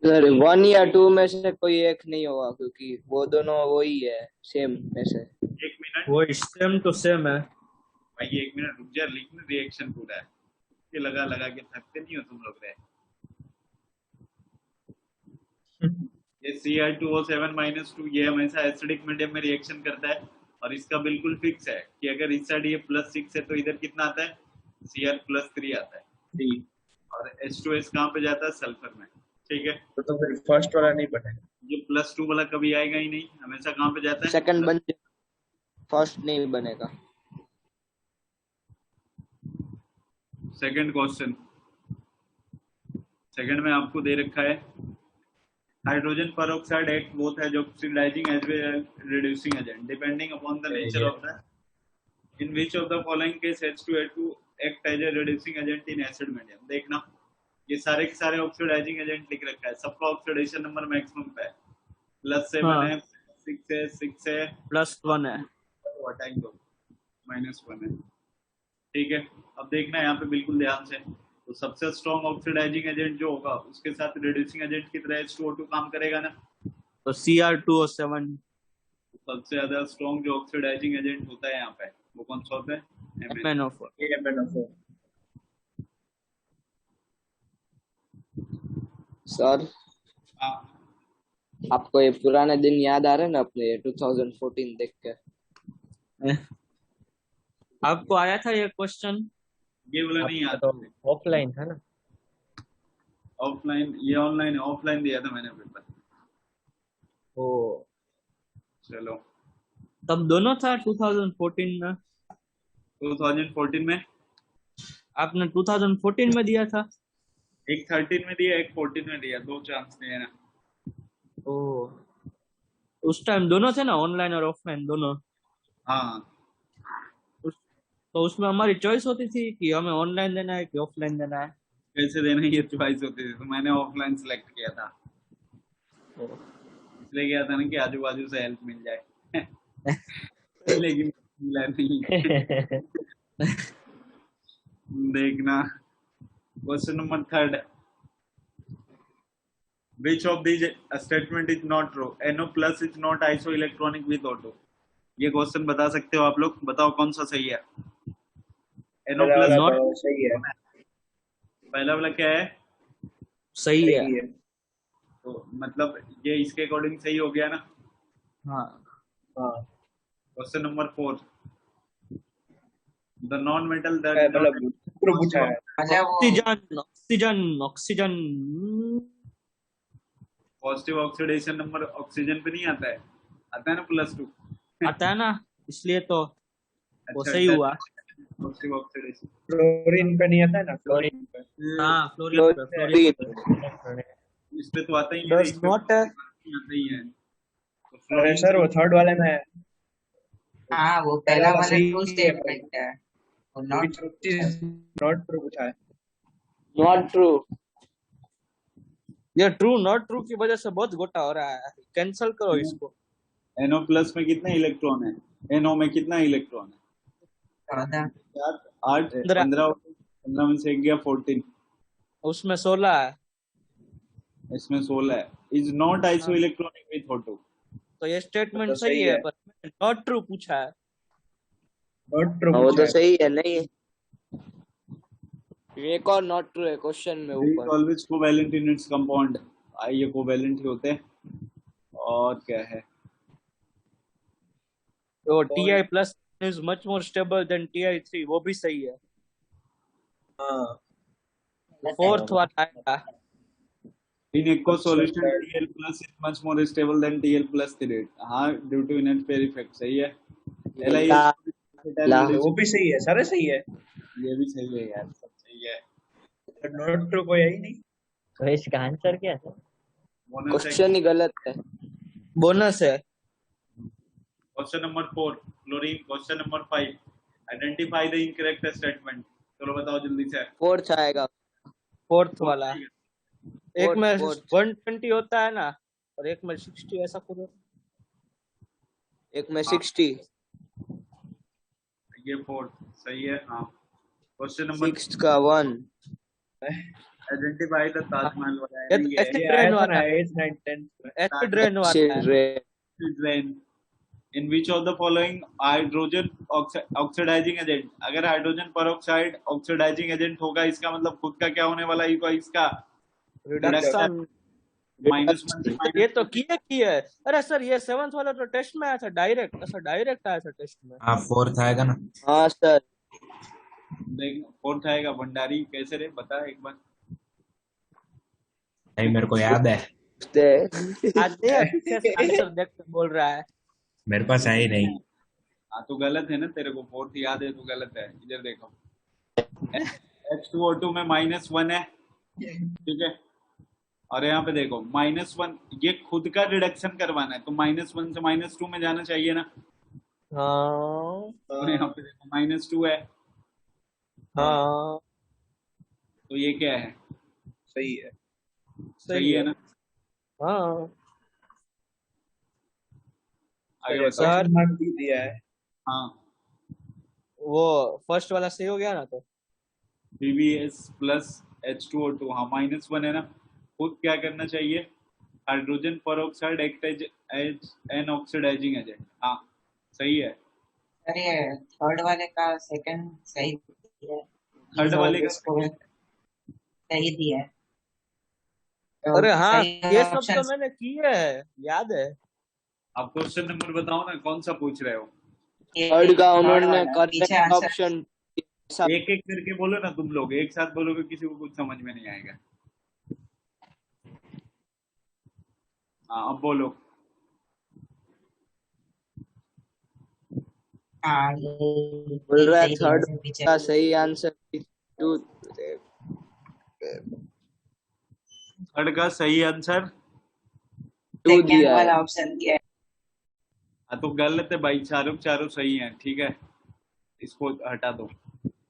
सर 1 या 2 में से कोई एक नहीं होगा, क्योंकि वो दोनों वही है, सेम में से। एक मिनट वो सेम टू सेम है। भाई, एक मिनट रुक जा, लिखने रिएक्शन पूरा है, ये लगा लगा के थकते नहीं हो तुम लोग रे। ये Cr2O7-2 ये हमेशा एसिडिक मीडियम में रिएक्शन करता है, और इसका बिल्कुल फिक्स है कि अगर इस साइड ये +6 है तो इधर कितना आता है? Cr+3 आता है। थ्री। और H2S कहाँ पे जाता है? सल्फर में। ठीक है, तो फिर फर्स्ट वाला नहीं बनेगा। ये +2 वाला कभी आएगा ही नहीं, हमेशा कहाँ पे जाता है? सेकंड बन, फर्स्ट नहीं बनेगा। सेकंड क्वेश्चन, सेकंड में आपको दे रखा है hydrogen peroxide act both as oxidizing as well as reducing agent depending upon the nature of the, in which of the following case H2O2 act as a reducing agent in acid medium। देखना, ये सारे के सारे oxidising agent लिख रखा है, सबका oxidation number maximum पे है, +7 है, 6 है, 6 है, +1 है, हटाएंगे दो, -1 है। ठीक है, अब देखना यहाँ पे बिल्कुल ध्यान से, तो सबसे स्ट्रॉन्ग ऑक्सीडाइजिंग एजेंट जो होगा उसके साथ रिड्यूसिंग एजेंट की तरह H2O2 काम करेगा ना। तो Cr2O7। सबसे ज्यादा स्ट्रॉन्ग जो ऑक्सीडाइजिंग एजेंट होता है यहाँ पे वो कौन सा होता है? MnO4। MnO4। सर हाँ, आपको ये पुराने दिन याद आ रहे हैं ना अपने 2014 देख के? आपको आया था ये क्वेश्चन? ये वाला नहीं आता। तो ऑफलाइन था ना? ऑफलाइन, ये ऑनलाइन है, ऑफलाइन दिया था मैंने पेपर। ओ, चलो, तब दोनों था 2014 में। 2014 में आपने 2014 में दिया था? एक 13 में दिया, एक 14 में दिया, 2 चांस दिए ना। ओ, उस टाइम दोनों थे ना, ऑनलाइन और ऑफलाइन दोनों। हाँ, तो उसमें हमारी चॉइस होती थी कि हमें ऑनलाइन देना है कि ऑफलाइन देना है। कैसे देना ये चॉइस होती थी, तो मैंने ऑफलाइन सेलेक्ट किया था, इसलिए किया था ना कि आजू बाजू से हेल्प मिल जाए लेकिन मिला नहीं देखना, question number 3, which of these statement is not true? NO+ is not isoelectronic with O2। ये क्वेश्चन बता सकते हो आप लोग, बताओ कौन सा सही है? NO+ नॉट सही है। पहला वाला क्या है? सही है। तो मतलब ये इसके अकॉर्डिंग सही हो गया ना। हाँ हाँ, question number 4, the non metal मतलब पूरा पूछा है। अच्छा वो oxygen oxygen oxygen positive oxidation number oxygen पे नहीं आता है, आता है ना +2। आता है ना, इसलिए तो वो अच्छा, सही हुआ। पॉजिटिव ऑक्सीडेशन फ्लोरीन पे नहीं आता है ना, फ्लोरीन पे। हाँ, फ्लोरीन इस पे तो आता ही Does नहीं, not आता ही है। तो अरे सर वो थर्ड वाले में है। हाँ वो पहला वाला सही ट्रू है। स्टेटमेंट है, वो नॉट नॉट ट्रू पूछा है। Not true. ये ट्रू नॉट ट्रू की वजह से बहुत घोटा हो रहा है, कैंसिल करो इसको। NO+ में कितना इलेक्ट्रॉन है? NO में कितना इलेक्ट्रॉन है? 8, 15 में से एक गया 14, उसमें 16 है, इसमें 16 है। Is not iso electronic with O2। तो ये स्टेटमेंट तो सही सही है, है। पर नॉट ट्रू पूछा है। नॉट ट्रू वो पूछा तो है। सही है, नहीं एक और नॉट ट्रू है क्वेश्चन में These ऊपर। always covalent in its compound। ये कोवेलेंट ही होते हैं। और क्या है? तो Ti+ is much more stable then Ti3, वो भी सही है। हाँ, फोर्थ वाला आएगा। In aqueous solution Tl+ is much more stable than Tl+3। हाँ, due to inert pair effect, सही है। वो भी सही है, सारे सही है। ये भी सही है यार, सब सही है। नॉट ट्रू कोई है ही नहीं। तो इसका आंसर क्या था? बोनस क्वेश्चन ही गलत है। बोनस है। Question number 4 chlorine. Question number 5 identify the incorrect statement. चलो बताओ जल्दी से। फोर्थ आएगा। फोर्थ वाला एक में फोर्थ 120 होता है ना और एक में 60 ऐसा कुछ होता है। एक में हाँ। 60 ये 4 सही है। हाँ क्वेश्चन नंबर 6 का 1 आइडेंटिफाई द ताजमहल वाला ये है तो ये एसिड ये रेन आया था ना वाला 8th 9th 10th में। एसिड रेन वाला है। Rain. In which of the following hydrogen oxidising agent. अगर हाइड्रोजन परऑक्साइड ऑक्सीडाइजिंग एजेंट होगा इसका मतलब खुद का क्या होने वाला है इसका रिडक्शन। -1 ये तो किए है। अरे सर ये 7th वाला तो टेस्ट में आया था डायरेक्ट, ऐसा डायरेक्ट आया था टेस्ट में। हाँ फोर्थ आएगा ना। हाँ सर देख 4th आएगा। भंडारी कैसे रे बता एक बार। नहीं मेरे को याद है, आज नहीं आंसर देख के बोल रहा है। मेरे पास है ही नहीं। हाँ तो गलत है ना, तेरे को 4th याद है तो गलत है। इधर देखो H2O2 में -1 है, ठीक है। और यहाँ पे देखो -1, ये खुद का डिडक्शन करवाना है तो -1 से -2 में जाना चाहिए ना। हाँ तो यहाँ पे देखो -2 है, हाँ तो ये क्या है? सही है। सही है ना। हाँ आगे सर बताओ। क्वेश्चन मार्क भी दिया है। हाँ वो फर्स्ट वाला सही हो गया ना तो BBS प्लस H2O2, हाँ -1 है ना। खुद क्या करना चाहिए? Hydrogen peroxide act as an oxidising agent. हाँ सही है। अरे थर्ड वाले का सेकंड सही दिया है। थर्ड वाले का सही दिया है। तो अरे हाँ सही ये सब options तो मैंने किए है, याद है। आप क्वेश्चन नंबर बताओ ना, कौन सा पूछ रहे हो? ये थर्ड का third उन्होंने वाला, पीछे करेक्ट आंसर ऑप्शन एक एक करके बोलो ना, तुम लोग एक साथ बोलोगे किसी को कुछ समझ में नहीं आएगा। हाँ अब बोलो। हाँ बोल रहा है सही थर्ड दिया, पीछे का सही आंसर 2 थर्ड का सही आंसर 2 सेकंड दिया है। वाला ऑप्शन दिया है। हाँ तो गलत है भाई, चारों चारों सही हैं, ठीक है। इसको हटा दो।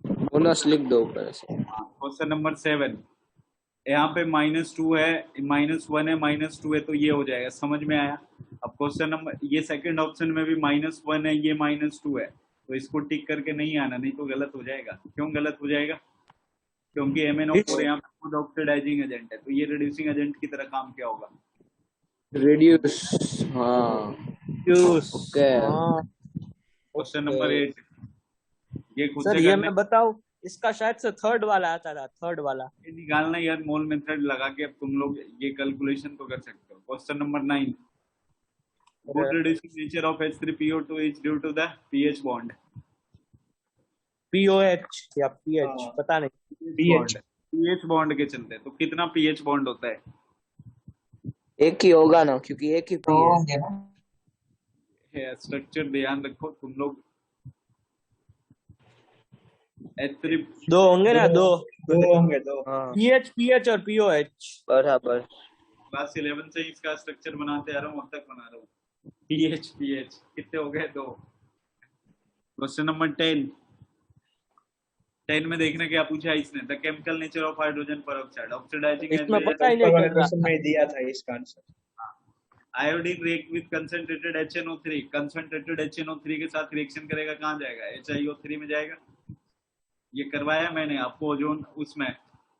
बोनस लिख दो ऊपर से। क्वेश्चन नंबर 7, यहाँ पे -2 है, -1 है, -2 है, तो ये हो जाएगा। समझ में आया? अब क्वेश्चन नंबर ये सेकंड ऑप्शन में भी -1 है, ये -2 है, तो इसको टिक करके नहीं आना, नहीं तो गलत हो जाएगा। क्यों गलत हो जाएगा? क्योंकि MnO4 यहाँ पे खुद ऑक्सीडाइजिंग एजेंट है, तो ये रिड्यूसिंग एजेंट की तरह काम क्या होगा? रिड्यूस। हाँ ओके। क्वेश्चन नंबर 8, ये खुद सर से ये करने मैं बताऊं, इसका शायद से थर्ड वाला आता था, थर्ड वाला। ये निकालना यार, मोल मेथड लगा के अब तुम लोग ये कैलकुलेशन तो कर सकते हो। Question number 9, good reducing nature of H3PO2 is due to the pH bond. POH या PH पता नहीं। pH बॉन्ड के चलते, तो कितना pH बॉन्ड होता है? एक ही होगा ना, क्योंकि एक ही तो पी है। होंगे ना। स्ट्रक्चर ध्यान रखो तुम लोग। H3 दो होंगे ना, दो होंगे दो। PH और POH बराबर। क्लास 11 से इसका स्ट्रक्चर बनाते आ रहा हूँ, अब तक बना रहा हूँ। pH कितने हो गए? 2। क्वेश्चन नंबर 10 में देखना क्या पूछा है इसने। The chemical nature of hydrogen peroxide oxidising इसमें पता ही नहीं चल रहा। में दिया था इसका answer. Iodine react with concentrated HNO3, concentrated HNO3 के साथ रिएक्शन करेगा, कहाँ जाएगा? HiO3 में जाएगा। ये करवाया मैंने आपको ओजोन उसमें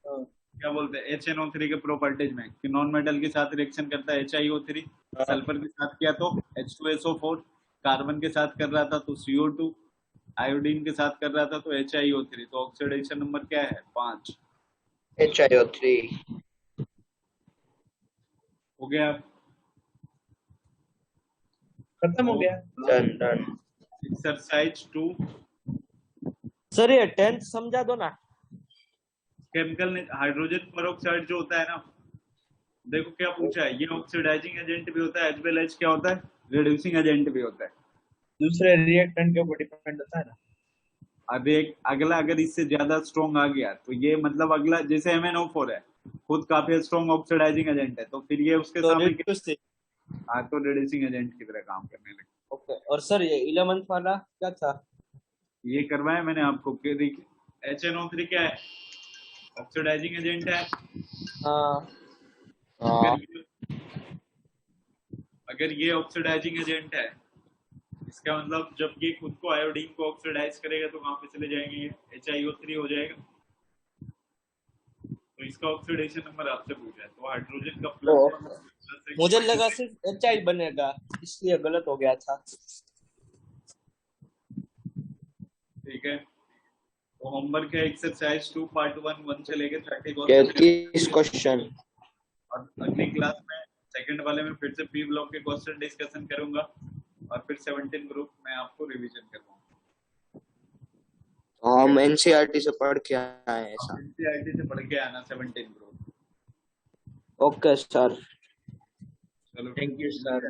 क्या बोलते हैं HNO3 के प्रॉपर्टीज में, कि नॉन मेटल के साथ रिएक्शन करता है HiO3, सल्फर के साथ किया तो H2SO4, कार्बन के साथ कर रहा था तो CO2, आयोडीन के साथ कर रहा था तो HiO3। तो ऑक्सीडेशन नंबर क्या है? 5 HiO3 हो गया। खत्म हो गया। डन। एक्सरसाइज 2, सर ये 10th समझा दो ना। केमिकल हाइड्रोजन परऑक्साइड जो होता है ना, देखो क्या पूछा है, ये ऑक्सीडाइजिंग एजेंट भी होता है एज वेल एज क्या होता है? रिड्यूसिंग एजेंट भी होता है। दूसरे रिएक्टेंट के ऊपर डिपेंड होता है ना। अब एक अगला अगर इससे ज्यादा स्ट्रॉन्ग आ गया तो ये मतलब अगला, जैसे MnO4 है, खुद काफी स्ट्रॉन्ग ऑक्सीडाइजिंग एजेंट है, तो फिर ये उसके सामने तो रिड्यूसिंग एजेंट की तरह काम करने लगे। ओके। और सर ये 11th वाला क्या था? ये करवाया मैंने आपको। HNO3 क्या है? ऑक्सीडाइजिंग एजेंट है। हाँ अगर हाँ ये अगर ये ऑक्सीडाइजिंग एजेंट है, इसका मतलब जब ये खुद को आयोडीन को ऑक्सीडाइज करेगा तो कहाँ पे चले जाएंगे? ये HiO3 हो जाएगा। तो इसका ऑक्सीडेशन नंबर आपसे पूछा है, तो हाइड्रोजन का प्लस मुझे लगा सिर्फ HI बनेगा, इसलिए गलत हो गया था। ठीक है। तो होमवर्क है एक्सरसाइज 2 पार्ट 1 चलेगा 30 30 क्वेश्चन। और अगली क्लास में सेकंड वाले में फिर से पी ब्लॉक के क्वेश्चन डिस्कशन करूंगा और फिर 17 ग्रुप में आपको रिवीजन करवाऊंगा। हम एनसीईआरटी से पढ़ के आए हैं ऐसा। एनसीईआरटी से पढ़ के आना 17 ग्रुप। Okay sir. चलो थैंक यू सर।